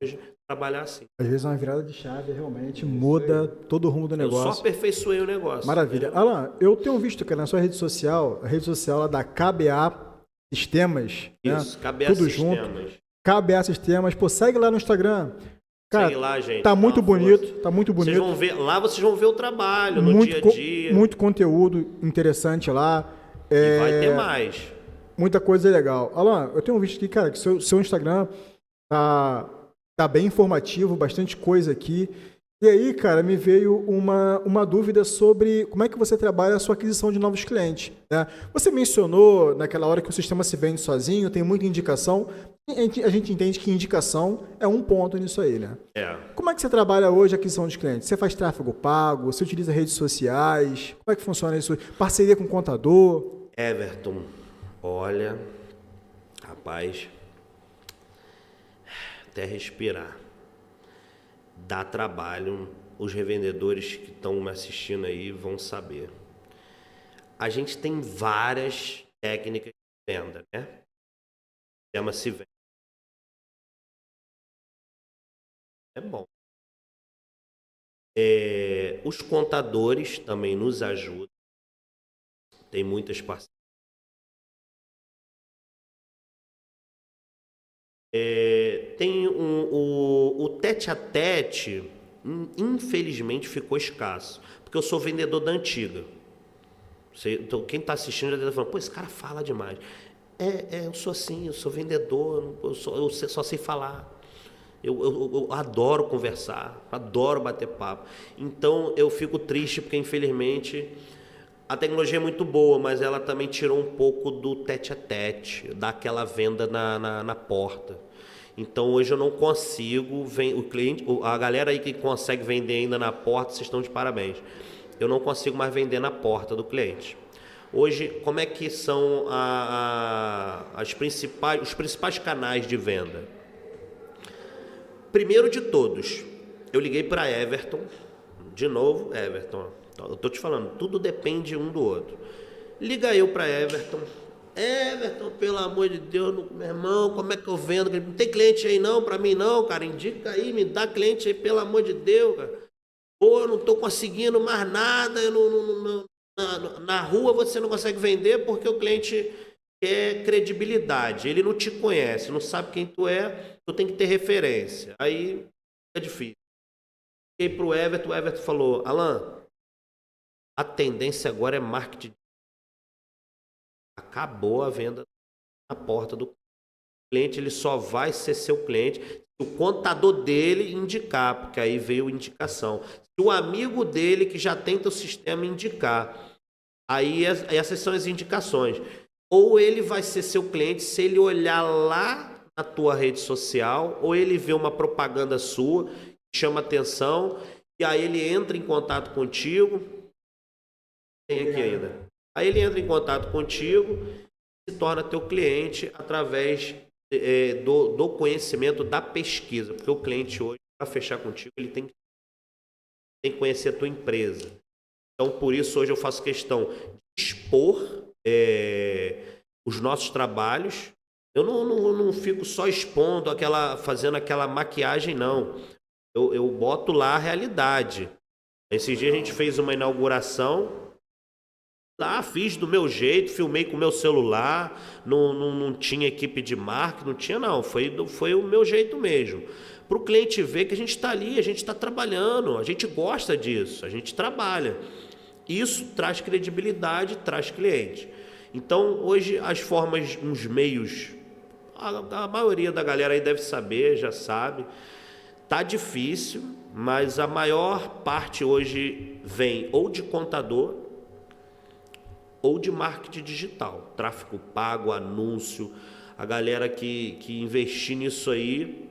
hoje, trabalhar assim. Às vezes uma virada de chave realmente muda todo o rumo do negócio. Eu só aperfeiçoei o negócio. Maravilha. Entendeu? Alan, eu tenho visto, cara, na sua rede social, a rede social lá da KBA Sistemas. Isso, né? KBA Tudo Sistemas. Junto. KBA Sistemas. Pô, segue lá no Instagram. Cara, segue lá, gente. Tá muito bonito, tá muito bonito. Vocês vão ver o trabalho no dia a dia. Muito conteúdo interessante lá. E vai ter mais. Muita coisa legal. Alan, eu tenho visto aqui, cara, que seu Instagram tá bem informativo, bastante coisa aqui. E aí, cara, me veio uma dúvida sobre como é que você trabalha a sua aquisição de novos clientes, né? Você mencionou naquela hora que o sistema se vende sozinho, tem muita indicação. A gente entende que indicação é um ponto nisso aí, né? Como é que você trabalha hoje a aquisição de clientes? Você faz tráfego pago? Você utiliza redes sociais? Como é que funciona isso? Parceria com contador? Everton, olha, rapaz, até respirar. Dá trabalho, os revendedores que estão me assistindo aí vão saber. A gente tem várias técnicas de venda, né? Chama-se venda. É bom. Os contadores também nos ajudam. Tem muitas parcerias. Tem o tete-a-tete, infelizmente ficou escasso, porque eu sou vendedor da antiga. Então, quem está assistindo já está falando, pô, esse cara fala demais. Eu sou assim, eu sou vendedor, eu só sei falar. Eu adoro conversar, adoro bater papo. Então eu fico triste porque, infelizmente, a tecnologia é muito boa, mas ela também tirou um pouco do tete-a-tete, daquela venda na porta. Então hoje eu não consigo, a galera aí que consegue vender ainda na porta, vocês estão de parabéns. Eu não consigo mais vender na porta do cliente. Hoje, como é que são os principais canais de venda? Primeiro de todos, eu liguei para Everton, de novo, Everton, eu estou te falando, tudo depende um do outro. Liga eu para Everton, Everton, pelo amor de Deus, meu irmão, como é que eu vendo? Não tem cliente aí não, para mim não, cara, indica aí, me dá cliente aí, pelo amor de Deus, cara. Pô, eu não tô conseguindo mais nada, na rua você não consegue vender porque o cliente quer credibilidade, ele não te conhece, não sabe quem tu é, tu tem que ter referência, aí é difícil. Fiquei pro Everton, o Everton falou, Alan, a tendência agora é marketing. Acabou a venda na porta do cliente, ele só vai ser seu cliente se o contador dele indicar, porque aí veio indicação. Se o amigo dele que já tem teu sistema indicar, aí essas são as indicações. Ou ele vai ser seu cliente se ele olhar lá na tua rede social, ou ele vê uma propaganda sua, que chama atenção, e aí ele entra em contato contigo. Tem aqui ainda. Aí ele entra em contato contigo, se torna teu cliente através do conhecimento da pesquisa. Porque o cliente hoje, para fechar contigo, ele tem que conhecer a tua empresa. Então, por isso, hoje eu faço questão de expor os nossos trabalhos. Eu não fico só expondo, fazendo aquela maquiagem, não. Eu boto lá a realidade. Esses dias a gente fez uma inauguração. Lá, fiz do meu jeito, filmei com o meu celular, não tinha equipe de marketing, não tinha não, foi o meu jeito mesmo. Para o cliente ver que a gente está ali, a gente está trabalhando, a gente gosta disso, a gente trabalha. Isso traz credibilidade, traz cliente. Então, hoje, as formas, uns meios, a maioria da galera aí deve saber, já sabe, tá difícil, mas a maior parte hoje vem ou de contador, ou de marketing digital, tráfego pago, anúncio. A galera que investir nisso aí,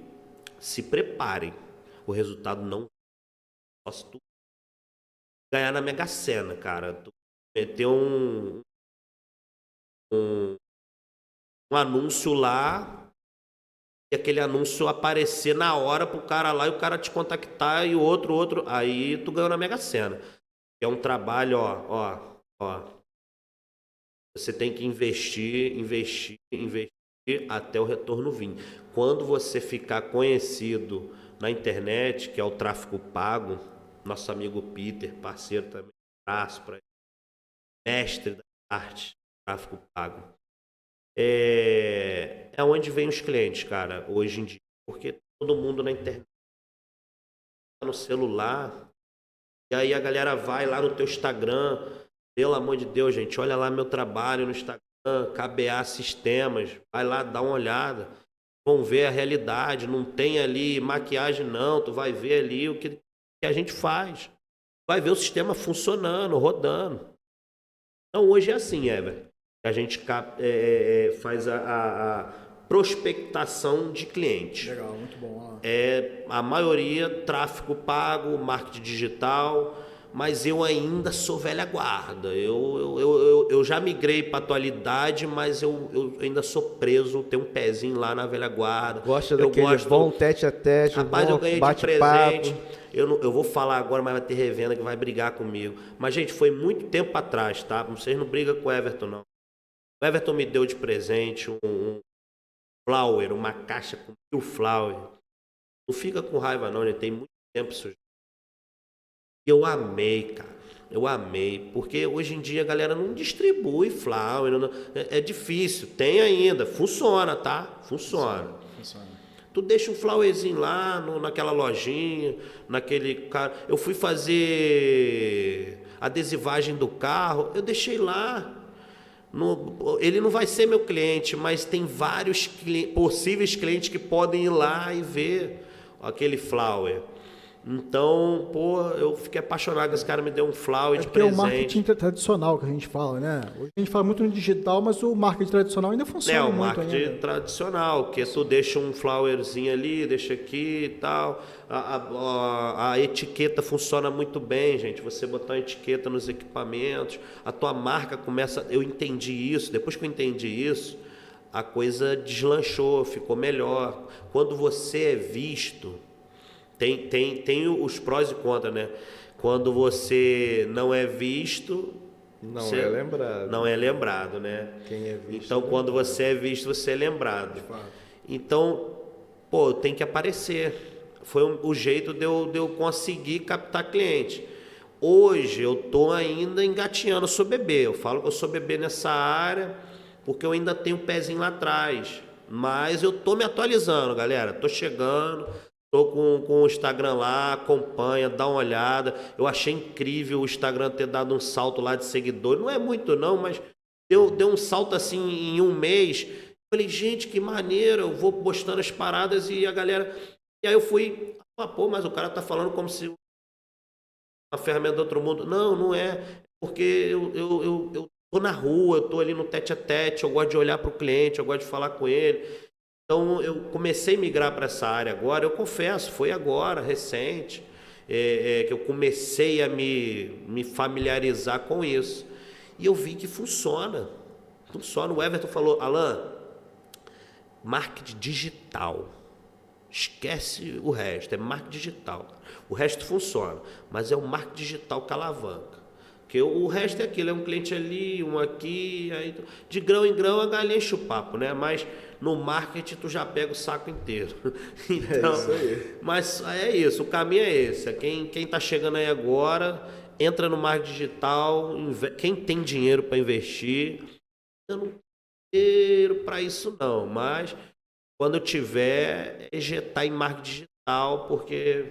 se preparem. O resultado não só se tu ganhar na Mega Sena, cara. Tu meter um anúncio lá e aquele anúncio aparecer na hora pro cara lá e o cara te contactar e o outro, aí tu ganhou na Mega Sena. É um trabalho, ó. Você tem que investir até o retorno vir. Quando você ficar conhecido na internet, que é o tráfego pago, nosso amigo Peter, parceiro também, abraço para ele, mestre da arte, tráfego pago. É onde vem os clientes, cara, hoje em dia. Porque todo mundo na internet, no celular, e aí a galera vai lá no teu Instagram. Pelo amor de Deus, gente, olha lá meu trabalho no Instagram, KBA Sistemas, vai lá dar uma olhada, vão ver a realidade, não tem ali maquiagem não, tu vai ver ali o que a gente faz, vai ver o sistema funcionando, rodando. Então hoje é assim, Ever, a gente faz a prospectação de clientes. Legal, muito bom. A maioria tráfego pago, marketing digital, mas eu ainda sou velha guarda. Eu já migrei para a atualidade, mas eu ainda sou preso, tenho um pezinho lá na velha guarda. Gosta daquele bom tete a tete, rapaz, bom eu ganhei de presente. Eu vou falar agora, mas vai ter revenda que vai brigar comigo. Mas, gente, foi muito tempo atrás, tá? Vocês não brigam com o Everton, não. O Everton me deu de presente um flower, uma caixa com 1000 flower. Não fica com raiva, não, né? Tem muito tempo isso. Eu amei, cara. Eu amei. Porque hoje em dia a galera não distribui flower. É difícil. Tem ainda. Funciona, tá? Funciona. Tu deixa um flowerzinho lá naquela lojinha, naquele cara. Eu fui fazer adesivagem do carro. Eu deixei lá. Ele não vai ser meu cliente, mas tem vários possíveis clientes que podem ir lá e ver aquele flower. Então, eu fiquei apaixonado. Esse cara me deu um flower de presente. É o marketing tradicional que a gente fala, né? Hoje a gente fala muito no digital, mas o marketing tradicional ainda funciona muito. O marketing tradicional, que tu deixa um flowerzinho ali, deixa aqui e tal. A etiqueta funciona muito bem, gente. Você botar uma etiqueta nos equipamentos, a tua marca começa... Eu entendi isso. Depois que eu entendi isso, a coisa deslanchou, ficou melhor. Quando você é visto... Tem os prós e contras, né? Quando você não é visto, Não você é lembrado. Não é lembrado, né? Quem é visto, então, quando você é visto, você é lembrado. Então, pô, tem que aparecer. Foi o jeito de eu conseguir captar cliente. Hoje, eu tô ainda engatinhando, eu sou bebê. Eu falo que eu sou bebê nessa área, porque eu ainda tenho um pezinho lá atrás. Mas eu tô me atualizando, galera. Tô chegando... Estou com o Instagram lá, acompanha, dá uma olhada. Eu achei incrível o Instagram ter dado um salto lá de seguidores. Não é muito não, mas deu um salto assim em um mês. Falei, gente, que maneiro. Eu vou postando as paradas e a galera... E aí eu fui... Pô, mas o cara tá falando como se uma ferramenta do outro mundo. Não, não é. Porque eu tô na rua, eu tô ali no tete a tete. Eu gosto de olhar para o cliente, eu gosto de falar com ele. Então, eu comecei a migrar para essa área agora, eu confesso, foi agora, recente, que eu comecei a me familiarizar com isso. E eu vi que funciona. Funciona. O Everton falou, Alan, marketing digital. Esquece o resto, é marketing digital. O resto funciona, mas é o marketing digital que alavanca. Porque o resto é aquilo, é um cliente ali, um aqui, aí, de grão em grão a galinha enche o papo, né? Mas no marketing tu já pega o saco inteiro. Então, é isso aí. Mas é isso, o caminho é esse. Quem tá chegando aí agora, entra no marketing digital, quem tem dinheiro para investir, eu não tenho dinheiro para isso não, mas quando eu tiver, injetar em marketing digital, porque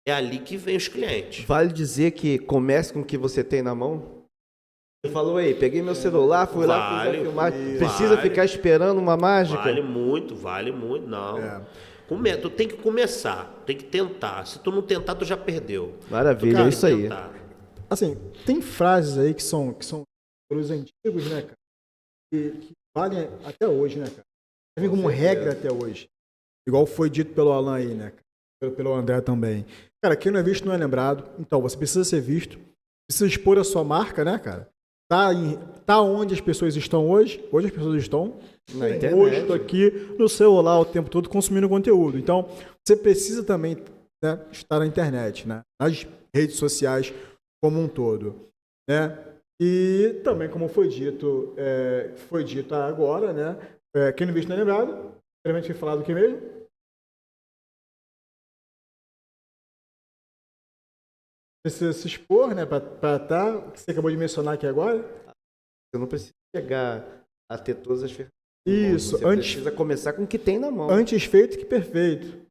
é ali que vem os clientes. Vale dizer que comece com o que você tem na mão? Você falou aí, peguei meu celular, fui lá, fiz a filmagem. Precisa ficar esperando uma mágica? Vale muito, não. Tu tem que começar, tem que tentar. Se tu não tentar, tu já perdeu. Maravilha, é isso aí. Assim, tem frases aí que são os antigos, né, cara? Que valem até hoje, né, cara? Vem como regra até hoje. Igual foi dito pelo Alan aí, né, cara? Pelo André também. Cara, quem não é visto não é lembrado. Então, você precisa ser visto. Precisa expor a sua marca, né, cara? Tá onde as pessoas estão hoje. Hoje as pessoas estão na internet. Hoje estou aqui no celular o tempo todo consumindo conteúdo. Então, você precisa também, né, estar na internet, né? Nas redes sociais como um todo, né? E também, como foi dito agora, né? Quem não é visto não é lembrado. Primeiramente foi falado o que mesmo? Precisa se expor, né, para estar, o que você acabou de mencionar aqui agora. Você não precisa chegar a ter todas as ferramentas. Isso, você precisa começar com o que tem na mão. Antes feito que perfeito.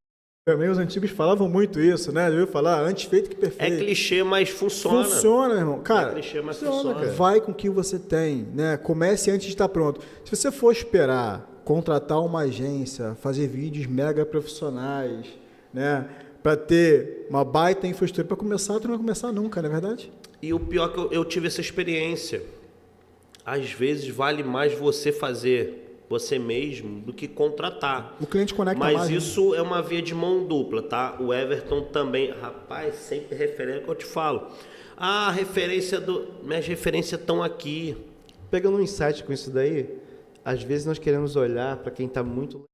Também os antigos falavam muito isso, né? Eu ia falar antes feito que perfeito. É clichê, mas funciona. Funciona, irmão. Cara, clichê, mas funciona. Cara. Vai com o que você tem, né? Comece antes de estar pronto. Se você for esperar contratar uma agência, fazer vídeos mega profissionais, né? Para ter uma baita infraestrutura para começar, tu não vai começar nunca, não é verdade? E o pior é que eu tive essa experiência. Às vezes vale mais você fazer você mesmo do que contratar. O cliente conecta mais. mais. Mas isso é uma via de mão dupla, tá? O Everton também, rapaz, sempre referência que eu te falo. Ah, minhas referências estão aqui. Pegando um insight com isso daí, às vezes nós queremos olhar para quem está muito...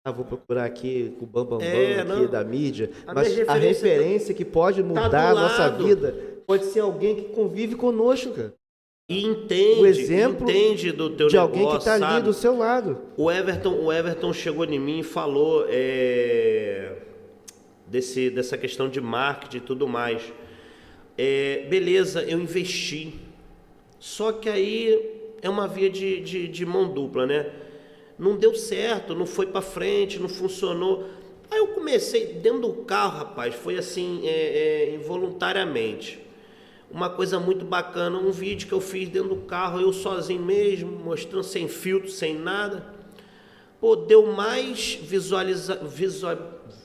vou procurar aqui o bambambam aqui da mídia, mas a referência que pode mudar a nossa vida pode ser alguém que convive conosco, cara. E entende, o exemplo entende do teu de negócio, alguém que está ali do seu lado. O Everton chegou em mim e falou dessa questão de marketing e tudo mais. Beleza, eu investi. Só que aí é uma via de mão dupla, né? Não deu certo, não foi para frente, não funcionou. Aí eu comecei dentro do carro, rapaz, foi assim, involuntariamente. Uma coisa muito bacana, um vídeo que eu fiz dentro do carro, eu sozinho mesmo, mostrando sem filtro, sem nada. Pô, deu mais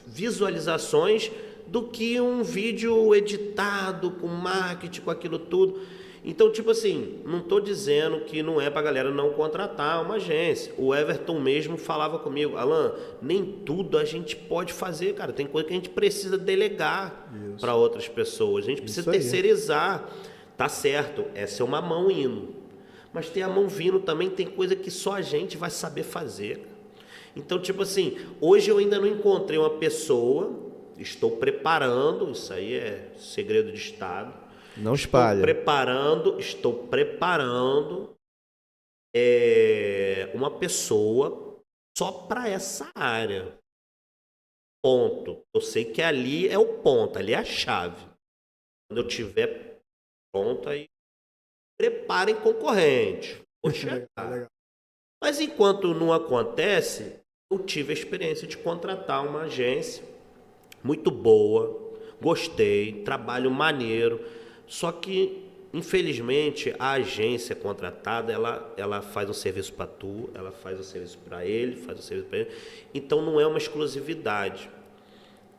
visualizações do que um vídeo editado, com marketing, com aquilo tudo. Então, tipo assim, não estou dizendo que não é para a galera não contratar uma agência. O Everton mesmo falava comigo, Alan, nem tudo a gente pode fazer, cara. Tem coisa que a gente precisa delegar para outras pessoas. A gente precisa terceirizar. Tá certo, essa é uma mão indo. Mas tem a mão vindo também, tem coisa que só a gente vai saber fazer. Então, tipo assim, hoje eu ainda não encontrei uma pessoa, estou preparando, isso aí é segredo de Estado, Não espalha. Estou preparando uma pessoa só para essa área. Ponto. Eu sei que ali é o ponto, ali é a chave. Quando eu tiver pronto, aí preparem concorrente. Vou chegar. Mas enquanto não acontece, eu tive a experiência de contratar uma agência muito boa, gostei, trabalho maneiro, só que, infelizmente, a agência contratada, ela faz um serviço para tu, ela faz o serviço para ele, faz o serviço para ele, então não é uma exclusividade.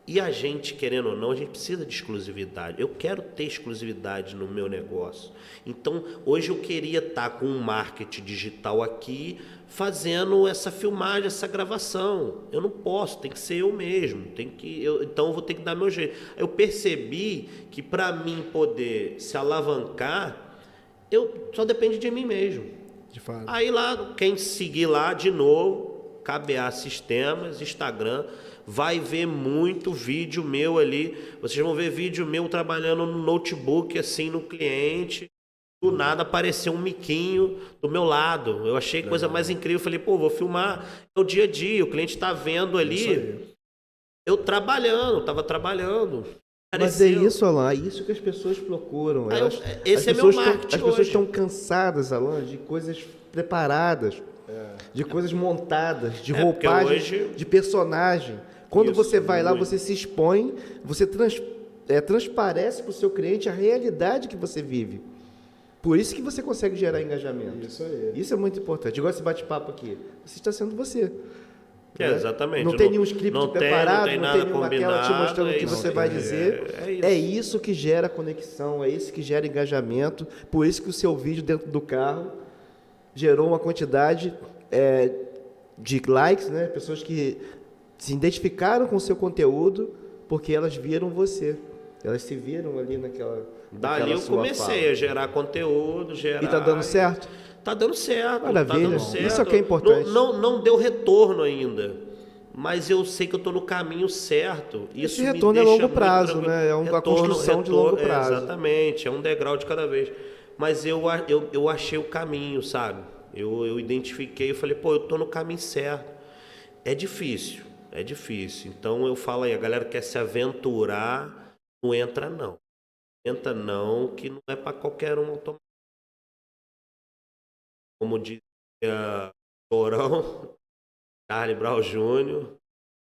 E a gente, querendo ou não, a gente precisa de exclusividade. Eu quero ter exclusividade no meu negócio. Então, hoje eu queria estar com um marketing digital aqui, fazendo essa filmagem, essa gravação. Eu não posso, tem que ser eu mesmo. Então, eu vou ter que dar meu jeito. Eu percebi que para mim poder se alavancar, só depende de mim mesmo. De fato. Aí lá, quem seguir lá de novo, KBA Sistemas, Instagram, vai ver muito vídeo meu ali. Vocês vão ver vídeo meu trabalhando no notebook, assim, no cliente. Do nada apareceu um miquinho do meu lado. Eu achei coisa mais incrível. Falei, pô, vou filmar. É o dia a dia. O cliente tá vendo ali. Eu tava trabalhando. Mas é isso, Alan. É isso que as pessoas procuram. Esse é meu marketing hoje. As pessoas estão cansadas, Alan, de coisas preparadas. De coisas montadas, de roupagem, de personagem. Quando você vai lá, você se expõe, você transparece para o seu cliente a realidade que você vive. Por isso que você consegue gerar engajamento. Isso aí. Isso é muito importante. Igual esse bate-papo aqui. Você está sendo você. Exatamente. Não tem nenhum script preparado, não tem nenhuma tela te mostrando o que você vai dizer. É isso que gera conexão, é isso que gera engajamento. Por isso que o seu vídeo dentro do carro gerou uma quantidade de likes, né? Pessoas que se identificaram com o seu conteúdo porque elas viram você. Elas se viram ali naquela Dali eu comecei a gerar conteúdo, E está dando certo? Tá dando certo. Maravilha. Tá dando certo. Isso é que é importante. Não deu retorno ainda. Mas eu sei que eu estou no caminho certo. Esse retorno é longo prazo, né? É uma construção de longo prazo. Exatamente, é um degrau de cada vez. Mas eu achei o caminho, sabe? Eu identifiquei, eu falei, pô, eu estou no caminho certo. É difícil. Então eu falo aí, a galera quer se aventurar, não entra não. Entra não, que não é para qualquer um automático. Como dizia Chorão, Charlie Brown Jr.,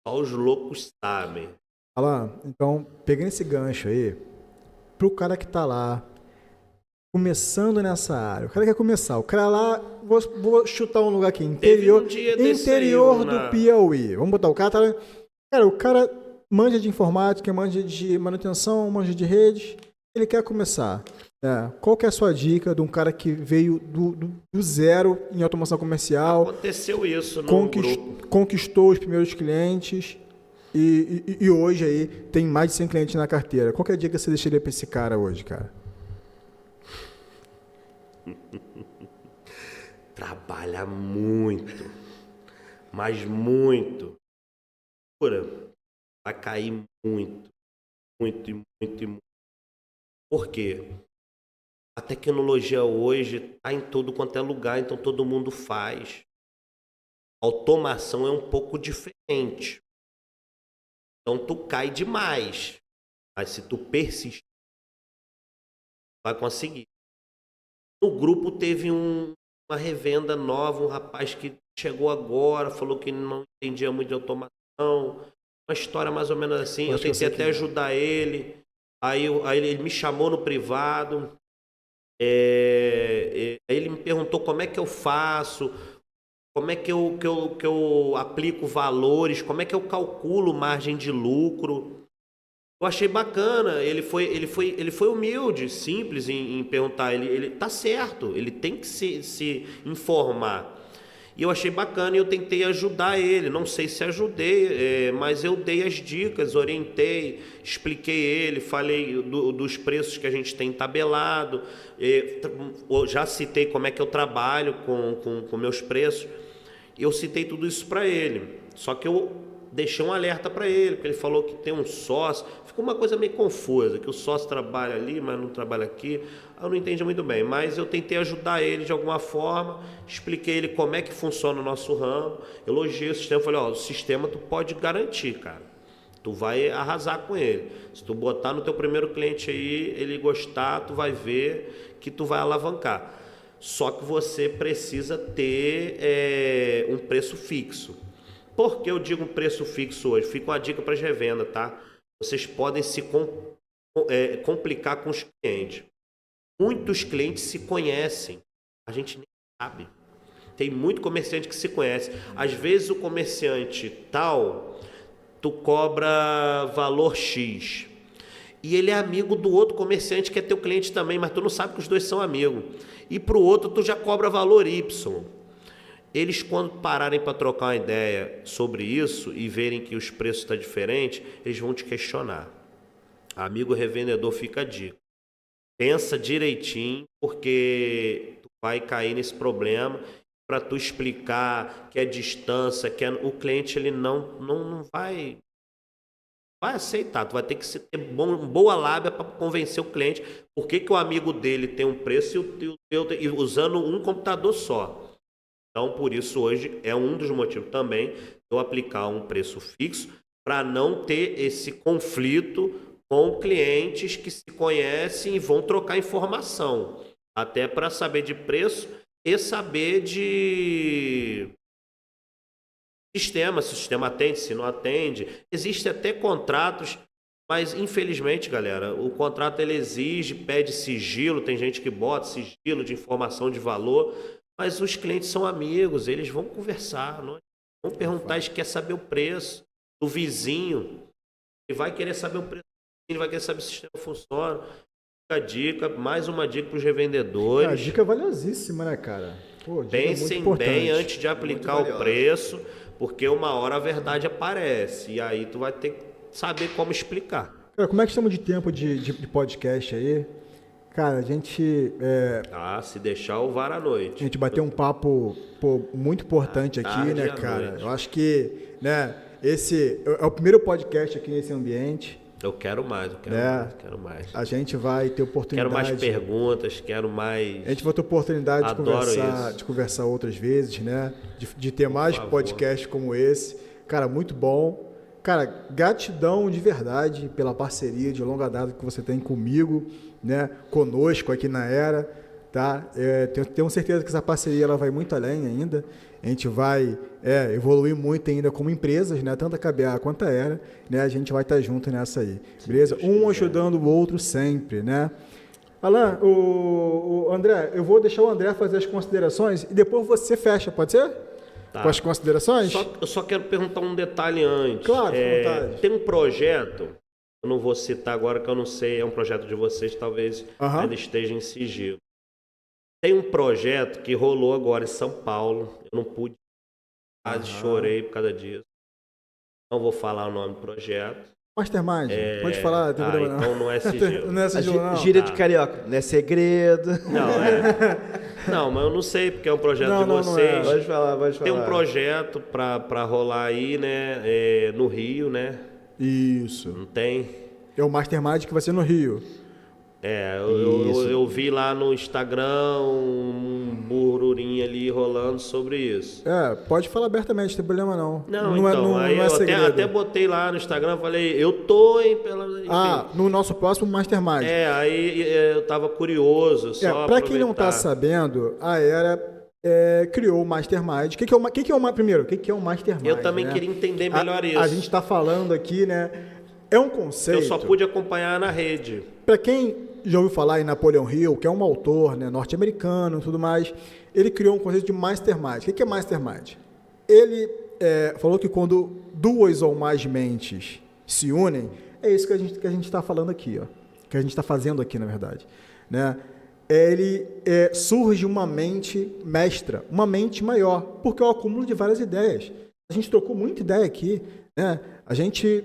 só os loucos sabem. Alan, então, pegando esse gancho aí, pro cara que tá lá, começando nessa área, o cara quer começar, o cara lá, vou chutar um lugar aqui, interior do Piauí. Vamos botar o cara, o cara manja de informática, manja de manutenção, manja de redes, ele quer começar. Qual que é a sua dica de um cara que veio do zero em automação comercial? Aconteceu isso no grupo. Conquistou os primeiros clientes e hoje aí tem mais de 100 clientes na carteira. Qual que é a dica que você deixaria para esse cara hoje, cara? Trabalha muito, mas muito. Vai cair muito. Por quê? A tecnologia hoje está em todo quanto é lugar, então todo mundo faz. A automação é um pouco diferente. Então tu cai demais. Mas se tu persistir, vai conseguir. No grupo teve uma revenda nova, um rapaz que chegou agora, falou que não entendia muito de automação. Uma história mais ou menos assim. Eu tentei até ajudar ele. Aí ele me chamou no privado. Aí ele me perguntou como é que eu faço, como é que eu aplico valores, como é que eu calculo margem de lucro. Eu achei bacana, ele foi humilde, simples em perguntar, ele tá certo, ele tem que se informar. E eu achei bacana e eu tentei ajudar ele, não sei se ajudei, mas eu dei as dicas, orientei, expliquei ele, falei dos preços que a gente tem tabelado, já citei como é que eu trabalho com meus preços, eu citei tudo isso para ele, só que eu deixei um alerta para ele, porque ele falou que tem um sócio. Ficou uma coisa meio confusa, que o sócio trabalha ali, mas não trabalha aqui. Eu não entendi muito bem, mas eu tentei ajudar ele de alguma forma, expliquei ele como é que funciona o nosso ramo, elogiei o sistema, falei, o sistema tu pode garantir, cara. Tu vai arrasar com ele. Se tu botar no teu primeiro cliente aí, ele gostar, tu vai ver que tu vai alavancar. Só que você precisa ter um preço fixo. Por que eu digo preço fixo hoje? Fica uma dica para as revendas, tá? Vocês podem se complicar com os clientes. Muitos clientes se conhecem. A gente nem sabe. Tem muito comerciante que se conhece. Às vezes o comerciante tal, tu cobra valor X. E ele é amigo do outro comerciante que é teu cliente também, mas tu não sabe que os dois são amigos. E para o outro tu já cobra valor Y. Eles, quando pararem para trocar uma ideia sobre isso e verem que os preços estão diferentes, eles vão te questionar. Amigo revendedor, fica a dica. Pensa direitinho, porque tu vai cair nesse problema. Para tu explicar que é distância, que o cliente ele não vai aceitar. Tu vai ter que ter boa lábia para convencer o cliente por que o amigo dele tem um preço e usando um computador só. Então, por isso, hoje é um dos motivos também de eu aplicar um preço fixo para não ter esse conflito com clientes que se conhecem e vão trocar informação. Até para saber de preço e saber de sistema, se o sistema atende, se não atende. Existem até contratos, mas infelizmente, galera, o contrato ele exige, pede sigilo, tem gente que bota sigilo de informação de valor, mas os clientes são amigos, eles vão conversar, não é? Vão perguntar, eles querem saber o preço do vizinho, ele vai querer saber o preço, ele vai querer saber se o sistema funciona. A dica, mais uma dica para os revendedores. A dica é valiosíssima, né, cara? Pô, pensem bem antes de aplicar o preço, porque uma hora a verdade aparece e aí tu vai ter que saber como explicar. Cara, como é que estamos de tempo de podcast aí? Cara, a gente... se deixar o VAR à noite. A gente bateu um papo muito importante aqui, né, cara? Eu acho que, né, esse é o primeiro podcast aqui nesse ambiente. Eu quero mais, quero mais. A gente vai ter oportunidade... Quero mais perguntas, quero mais... A gente vai ter oportunidade de conversar outras vezes, né? De ter mais podcasts como esse. Cara, muito bom. Cara, gratidão de verdade pela parceria de longa data que você tem comigo, né? Conosco aqui na Era, tá? Tenho certeza que essa parceria ela vai muito além ainda. A gente vai evoluir muito ainda como empresas, né? Tanto a KBA quanto a Era, né? A gente vai estar junto nessa aí, beleza? Um ajudando o outro sempre, né? Alan, o André, eu vou deixar o André fazer as considerações e depois você fecha, pode ser? Tá. Com as considerações? Eu só quero perguntar um detalhe antes. Claro, vontade. Tem um projeto, eu não vou citar agora que eu não sei, é um projeto de vocês, talvez ainda esteja em sigilo. Tem um projeto que rolou agora em São Paulo, eu não pude, quase chorei por causa disso. Não vou falar o nome do projeto. Mastermind, pode falar. Então não é sigilo. Não é sigilo, não. Gíria de carioca, não é segredo. Não, mas eu não sei, porque é um projeto de vocês. Pode falar. Tem um projeto para rolar aí, né, no Rio, né? Isso. Não tem? É o Mastermind que vai ser no Rio. Eu vi lá no Instagram um burburinho ali rolando sobre isso. Pode falar abertamente, não tem problema não. Aí eu até botei lá no Instagram, falei, eu tô, hein, no nosso próximo Mastermind. Aí eu tava curioso, só para quem não tá sabendo, a Era criou o Mastermind. O que é o Mastermind? Eu também queria entender melhor isso. A gente tá falando aqui, né, é um conceito... Eu só pude acompanhar na rede. Para quem já ouviu falar em Napoleon Hill, que é um autor, né, norte-americano e tudo mais, ele criou um conceito de Mastermind. O que é Mastermind? Ele falou que quando duas ou mais mentes se unem, é isso que a gente está falando aqui, ó, que a gente está fazendo aqui, na verdade. Né? Surge uma mente mestra, uma mente maior, porque é o acúmulo de várias ideias. A gente trocou muita ideia aqui, né? A gente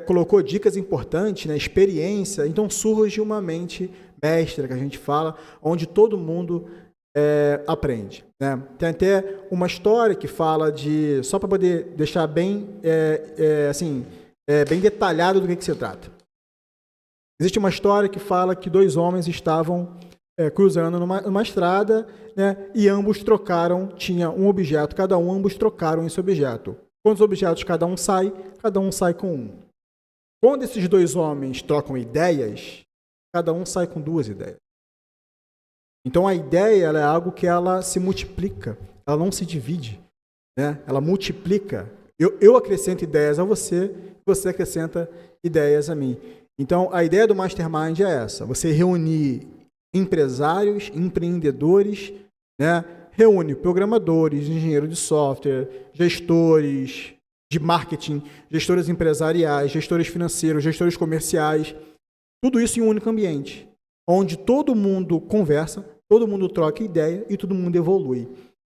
colocou dicas importantes, né? Experiência, então surge uma mente mestra, que a gente fala, onde todo mundo aprende, né? Tem até uma história que fala de, só para poder deixar bem, bem detalhado do que se trata. Existe uma história que fala que 2 homens estavam cruzando numa estrada, né? E ambos trocaram, tinha um objeto, ambos trocaram esse objeto. Quantos objetos cada um sai com um. Quando esses 2 homens trocam ideias, cada um sai com 2 ideias. Então a ideia ela é algo que ela se multiplica, ela não se divide, né? Ela multiplica. Eu acrescento ideias a você, você acrescenta ideias a mim. Então a ideia do Mastermind é essa: você reunir empresários, empreendedores, né? Reúne programadores, engenheiros de software, gestores de marketing, gestores empresariais, gestores financeiros, gestores comerciais, tudo isso em um único ambiente, onde todo mundo conversa, todo mundo troca ideia e todo mundo evolui.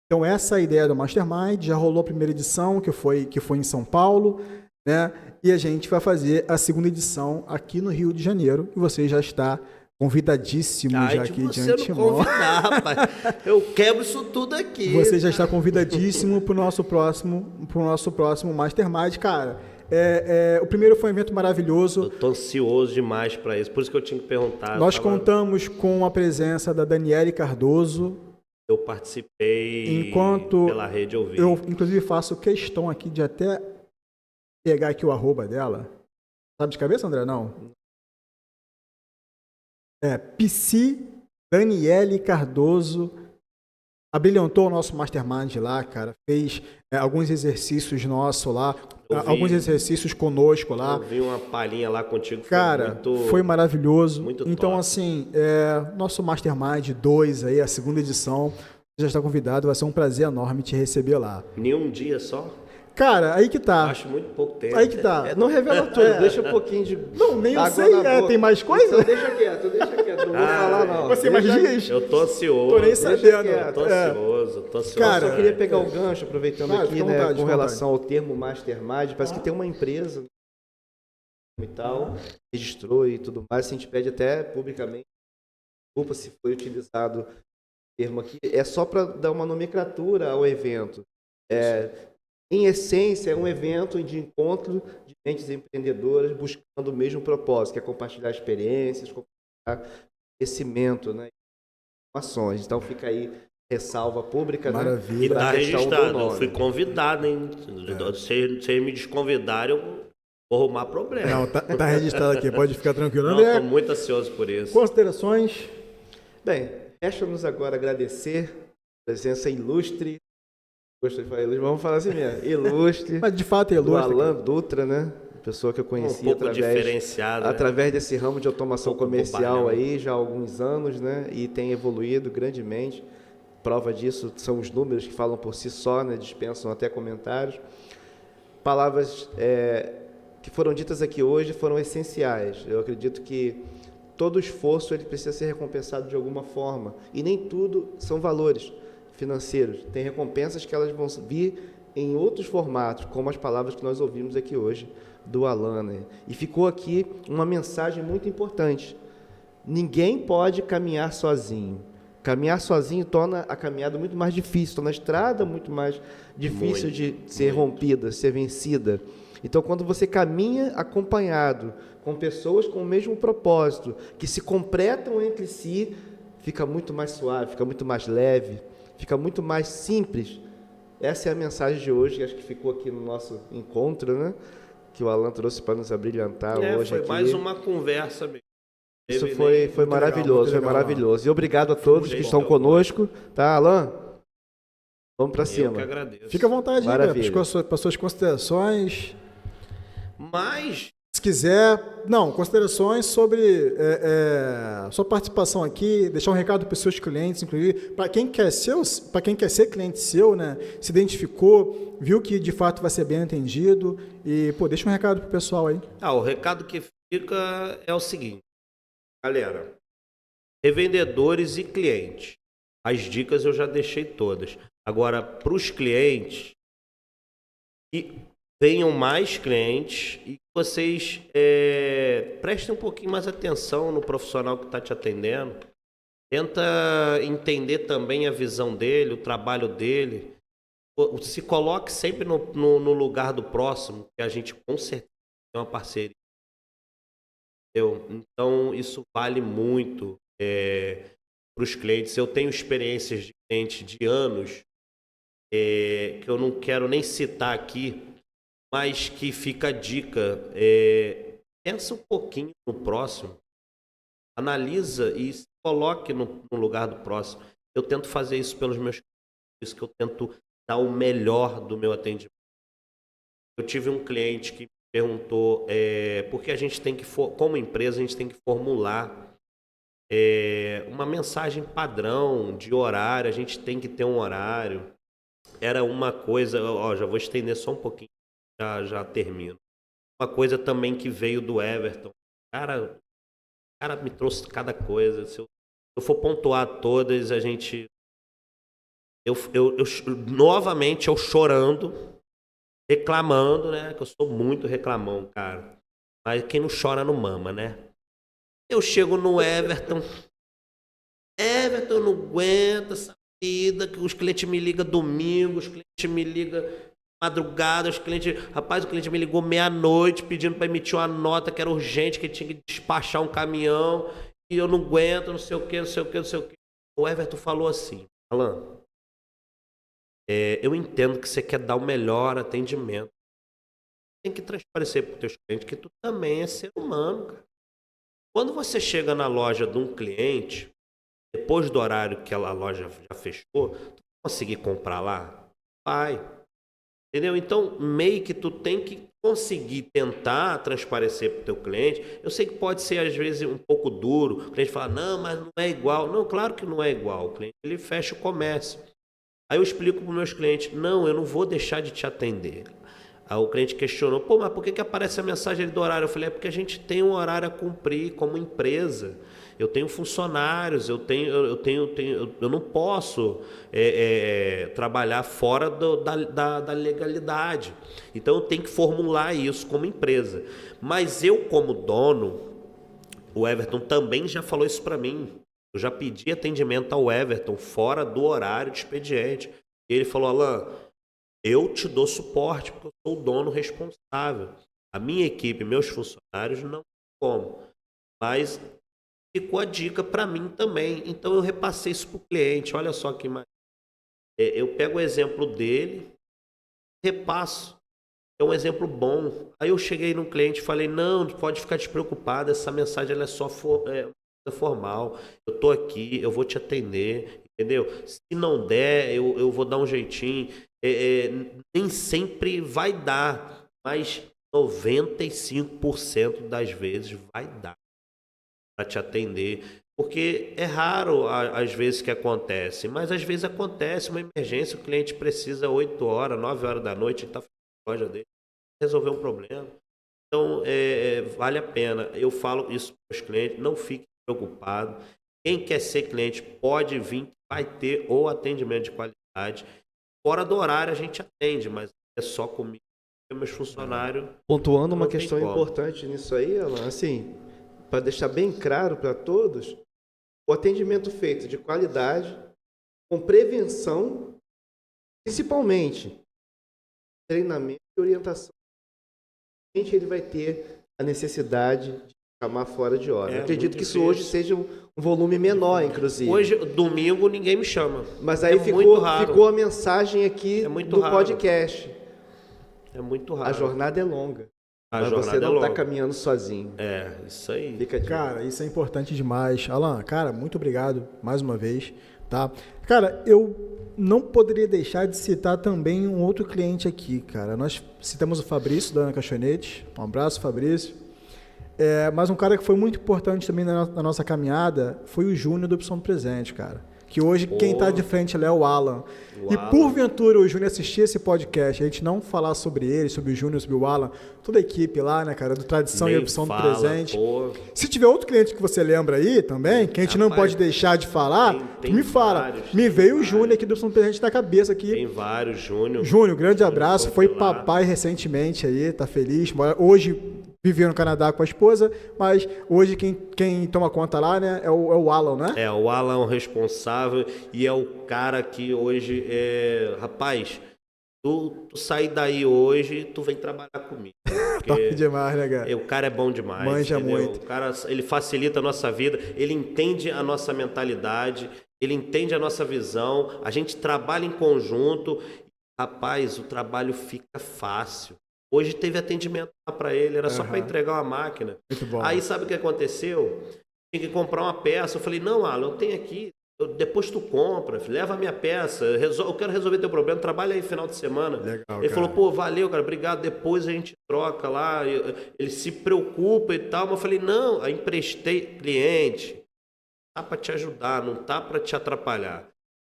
Então essa é a ideia do Mastermind. Já rolou a primeira edição, que foi em São Paulo, né? E a gente vai fazer a segunda edição aqui no Rio de Janeiro, e você já está convidadíssimo já aqui de antemão. Não convidar, rapaz. Eu quebro isso tudo aqui. Você já está convidadíssimo para o nosso próximo Mastermind, cara. O primeiro foi um evento maravilhoso. Eu tô ansioso demais para isso, por isso que eu tinha que perguntar. Nós contamos com a presença da Daniele Cardoso. Eu participei pela rede, eu vi. Eu, inclusive, faço questão aqui de até pegar aqui o arroba dela. Sabe de cabeça, André? Não? Psi Daniele Cardoso abrilhantou o nosso Mastermind lá, cara. Fez alguns exercícios nossos lá, alguns exercícios conosco lá. Eu vi uma palhinha lá contigo. Cara, foi maravilhoso. Muito então, top. assim, nosso Mastermind 2 aí, a segunda edição, você já está convidado, vai ser um prazer enorme te receber lá. Em um dia só? Cara, aí que tá. Acho muito pouco tempo. Aí que tá. Não revela tudo, deixa um pouquinho de... Não, nem eu sei, tem mais coisa? Então deixa quieto, não vou falar não. Você mais dias? Eu tô ansioso. Tô nem sabendo. Eu tô ansioso. Cara, eu só queria pegar o gancho, aproveitando aqui, né, vontade, com relação ao termo Mastermind, parece que tem uma empresa e tal, registrou e tudo mais, a gente pede até publicamente, desculpa se foi utilizado o termo aqui, é só para dar uma nomenclatura ao evento. Em essência, é um evento de encontro de mentes empreendedoras buscando o mesmo propósito, que é compartilhar experiências, compartilhar conhecimento, né, informações. Então fica aí ressalva pública. Maravilha. Né, e está registrado. Eu fui convidado, hein? Se me desconvidarem, eu vou arrumar problema. Não, tá registrado aqui, pode ficar tranquilo. Não, estou muito ansioso por isso. Considerações? Bem, resta-nos agora agradecer a presença ilustre. Gostei de falar ilustre, vamos falar assim mesmo. Ilustre. Mas de fato é ilustre. Do Alan Dutra, né? Pessoa que eu conheci através desse ramo de automação comercial aí já há alguns anos, né? E tem evoluído grandemente. Prova disso são os números que falam por si só, né? Dispensam até comentários. Palavras que foram ditas aqui hoje foram essenciais. Eu acredito que todo esforço ele precisa ser recompensado de alguma forma. E nem tudo são valores financeiros. Tem recompensas que elas vão vir em outros formatos, como as palavras que nós ouvimos aqui hoje do Alan, né? E ficou aqui uma mensagem muito importante. Ninguém pode caminhar sozinho. Caminhar sozinho torna a caminhada muito mais difícil, torna a estrada muito mais difícil de ser rompida, ser vencida. Então, quando você caminha acompanhado com pessoas com o mesmo propósito, que se completam entre si, fica muito mais suave, fica muito mais leve, fica muito mais simples. Essa é a mensagem de hoje, que acho que ficou aqui no nosso encontro, né? Que o Alan trouxe para nos abrilhantar hoje foi aqui. Mais uma conversa mesmo. Isso foi maravilhoso, foi maravilhoso. E obrigado a todos que estão conosco. Tá, Alan? Vamos para cima. Eu que agradeço. Fica à vontade, para as suas considerações. Mas... Se quiser, considerações sobre sua participação aqui, deixar um recado para os seus clientes, inclusive, para quem quer ser cliente seu, né, se identificou, viu que de fato vai ser bem entendido e, deixa um recado para o pessoal aí. O recado que fica é o seguinte, galera, revendedores e clientes, as dicas eu já deixei todas. Agora, para os clientes, venham mais clientes e vocês prestem um pouquinho mais atenção no profissional que está te atendendo. Tenta entender também a visão dele, o trabalho dele. Se coloque sempre no lugar do próximo, que a gente com certeza tem uma parceria. Então, isso vale muito para os clientes. Eu tenho experiências de clientes de anos, que eu não quero nem citar aqui, mas que fica a dica. Pensa um pouquinho no próximo, analisa e se coloque no lugar do próximo. Eu tento fazer isso pelos meus clientes, isso que eu tento dar o melhor do meu atendimento. Eu tive um cliente que me perguntou, porque a gente tem que, como empresa, a gente tem que formular uma mensagem padrão de horário, a gente tem que ter um horário. Era uma coisa, já vou estender só um pouquinho, já termino. Uma coisa também que veio do Everton. O cara me trouxe cada coisa. Se eu for pontuar todas, a gente... novamente, eu chorando, reclamando, né? Que eu sou muito reclamão, cara. Mas quem não chora não mama, né? Eu chego no Everton. Everton não aguenta essa vida, que os clientes me ligam domingo, os clientes me ligam madrugada, os clientes... Rapaz, o cliente me ligou meia-noite pedindo para emitir uma nota que era urgente, que tinha que despachar um caminhão, e eu não aguento, não sei o quê, não sei o quê, não sei o quê. O Everton falou assim, Alan, eu entendo que você quer dar o melhor atendimento. Tem que transparecer para os teus clientes que tu também é ser humano, cara. Quando você chega na loja de um cliente, depois do horário que a loja já fechou, tu conseguir comprar lá? Vai. Entendeu? Então, meio que tu tem que conseguir tentar transparecer para o teu cliente. Eu sei que pode ser, às vezes, um pouco duro. O cliente fala, não, mas não é igual. Não, claro que não é igual. O cliente, ele fecha o comércio. Aí eu explico para os meus clientes, não, eu não vou deixar de te atender. Aí o cliente questionou, pô, mas por que aparece a mensagem do horário? Eu falei, é porque a gente tem um horário a cumprir como empresa. Eu tenho funcionários, eu não posso trabalhar fora da legalidade. Então eu tenho que formular isso como empresa. Mas eu, como dono, o Everton também já falou isso para mim. Eu já pedi atendimento ao Everton fora do horário de expediente. E ele falou, Alan, eu te dou suporte porque eu sou o dono responsável. A minha equipe, meus funcionários, não como. Mas ficou a dica para mim também. Então eu repassei isso para o cliente. Olha só que mais. Eu pego o exemplo dele, repasso. É um exemplo bom. Aí eu cheguei no cliente e falei, não, pode ficar despreocupado, essa mensagem ela é só formal. Eu estou aqui, eu vou te atender, entendeu? Se não der, eu vou dar um jeitinho. Nem sempre vai dar, mas 95% das vezes vai dar para te atender, porque é raro às vezes que acontece, mas às vezes acontece uma emergência, o cliente precisa 8 horas, 9 horas da noite, ele está na loja dele, resolver um problema. Então, vale a pena. Eu falo isso para os clientes, não fique preocupado. Quem quer ser cliente pode vir, vai ter o atendimento de qualidade. Fora do horário a gente atende, mas é só comigo e meus funcionários. Pontuando uma questão importante nisso aí, Alan, assim, para deixar bem claro para todos, o atendimento feito de qualidade, com prevenção, principalmente treinamento e orientação. Ele vai ter a necessidade de chamar fora de hora. Eu acredito que isso hoje seja um volume menor, inclusive. Hoje, domingo, ninguém me chama. Mas aí ficou a mensagem aqui do podcast. É muito raro. A jornada é longa. Mas você não está caminhando sozinho. Isso aí. Cara, isso é importante demais. Alan, cara, muito obrigado mais uma vez. Tá? Cara, eu não poderia deixar de citar também um outro cliente aqui, cara. Nós citamos o Fabrício, da Ana Caixonete. Um abraço, Fabrício. Mas um cara que foi muito importante também na nossa caminhada foi o Júnior do Opção do Presente, cara. Que hoje quem está de frente é o Alan. Porventura o Júnior assistir esse podcast, a gente não falar sobre ele, sobre o Júnior, sobre o Alan, toda a equipe lá, né, cara, do Tradição e Opção do Presente. Se tiver outro cliente que você lembra aí também, que a gente não pode deixar de falar, me fala. Me veio o Júnior aqui do Opção do Presente na cabeça aqui. Tem vários, Júnior. Júnior, grande abraço. Foi papai recentemente aí, tá feliz. Hoje vivia no Canadá com a esposa, mas hoje quem toma conta lá, né, é o Alan, né? O Alan é o responsável e é o cara que hoje rapaz, tu sair daí hoje, tu vem trabalhar comigo. Top demais, né, cara? O cara é bom demais. Manja entendeu? muito. O cara, ele facilita a nossa vida, ele entende a nossa mentalidade, ele entende a nossa visão, a gente trabalha em conjunto. Rapaz, o trabalho fica fácil. Hoje teve atendimento lá para ele, era só para entregar uma máquina. Muito bom. Aí sabe o que aconteceu? Tinha que comprar uma peça. Eu falei, não, Alan, eu tenho aqui. Depois tu compra, leva a minha peça, eu quero resolver teu problema, trabalha aí final de semana. Legal, ele falou, pô, valeu, cara, obrigado, depois a gente troca lá, ele se preocupa e tal, mas eu falei, não, aí emprestei, cliente, tá para te ajudar, não tá para te atrapalhar.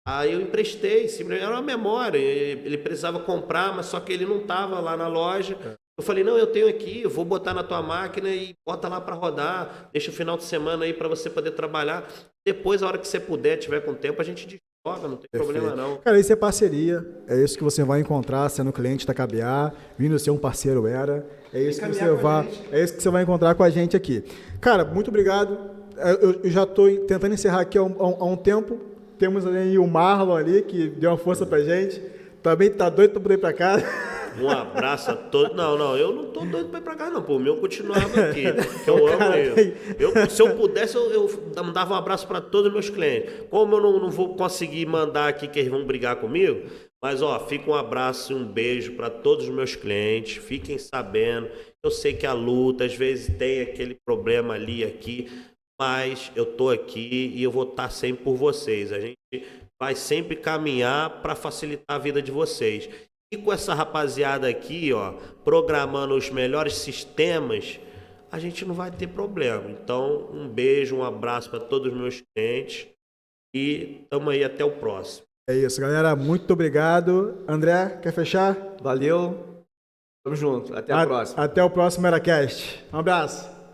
Aí eu emprestei, era uma memória, ele precisava comprar, mas só que ele não tava lá na loja. Eu falei, não, eu tenho aqui, eu vou botar na tua máquina e bota lá para rodar, deixa o final de semana aí para você poder trabalhar. Depois, a hora que você puder, tiver com tempo, a gente desloca, não tem problema não. Cara, isso é parceria, é isso que você vai encontrar sendo cliente da KBA, vindo ser um parceiro Era, é isso que você vai encontrar com a gente aqui. Cara, muito obrigado, eu já estou tentando encerrar aqui há um tempo, temos aí o Marlon ali, que deu uma força pra gente, também tá doido pra poder ir pra casa. Um abraço a todos. Não, eu não tô doido pra ir pra cá, não. Pô, o meu continuava aqui. Eu amo ele. Se eu pudesse, eu dava um abraço para todos os meus clientes. Como eu não vou conseguir mandar aqui que eles vão brigar comigo, mas fica um abraço e um beijo para todos os meus clientes. Fiquem sabendo. Eu sei que a luta, às vezes, tem aquele problema ali, aqui, mas eu tô aqui e eu vou estar sempre por vocês. A gente vai sempre caminhar para facilitar a vida de vocês. E com essa rapaziada aqui, programando os melhores sistemas, a gente não vai ter problema. Então, um beijo, um abraço para todos os meus clientes e tamo aí até o próximo. É isso, galera. Muito obrigado. André, quer fechar? Valeu. Tamo junto. Até a próxima. Até o próximo EraCast. Um abraço.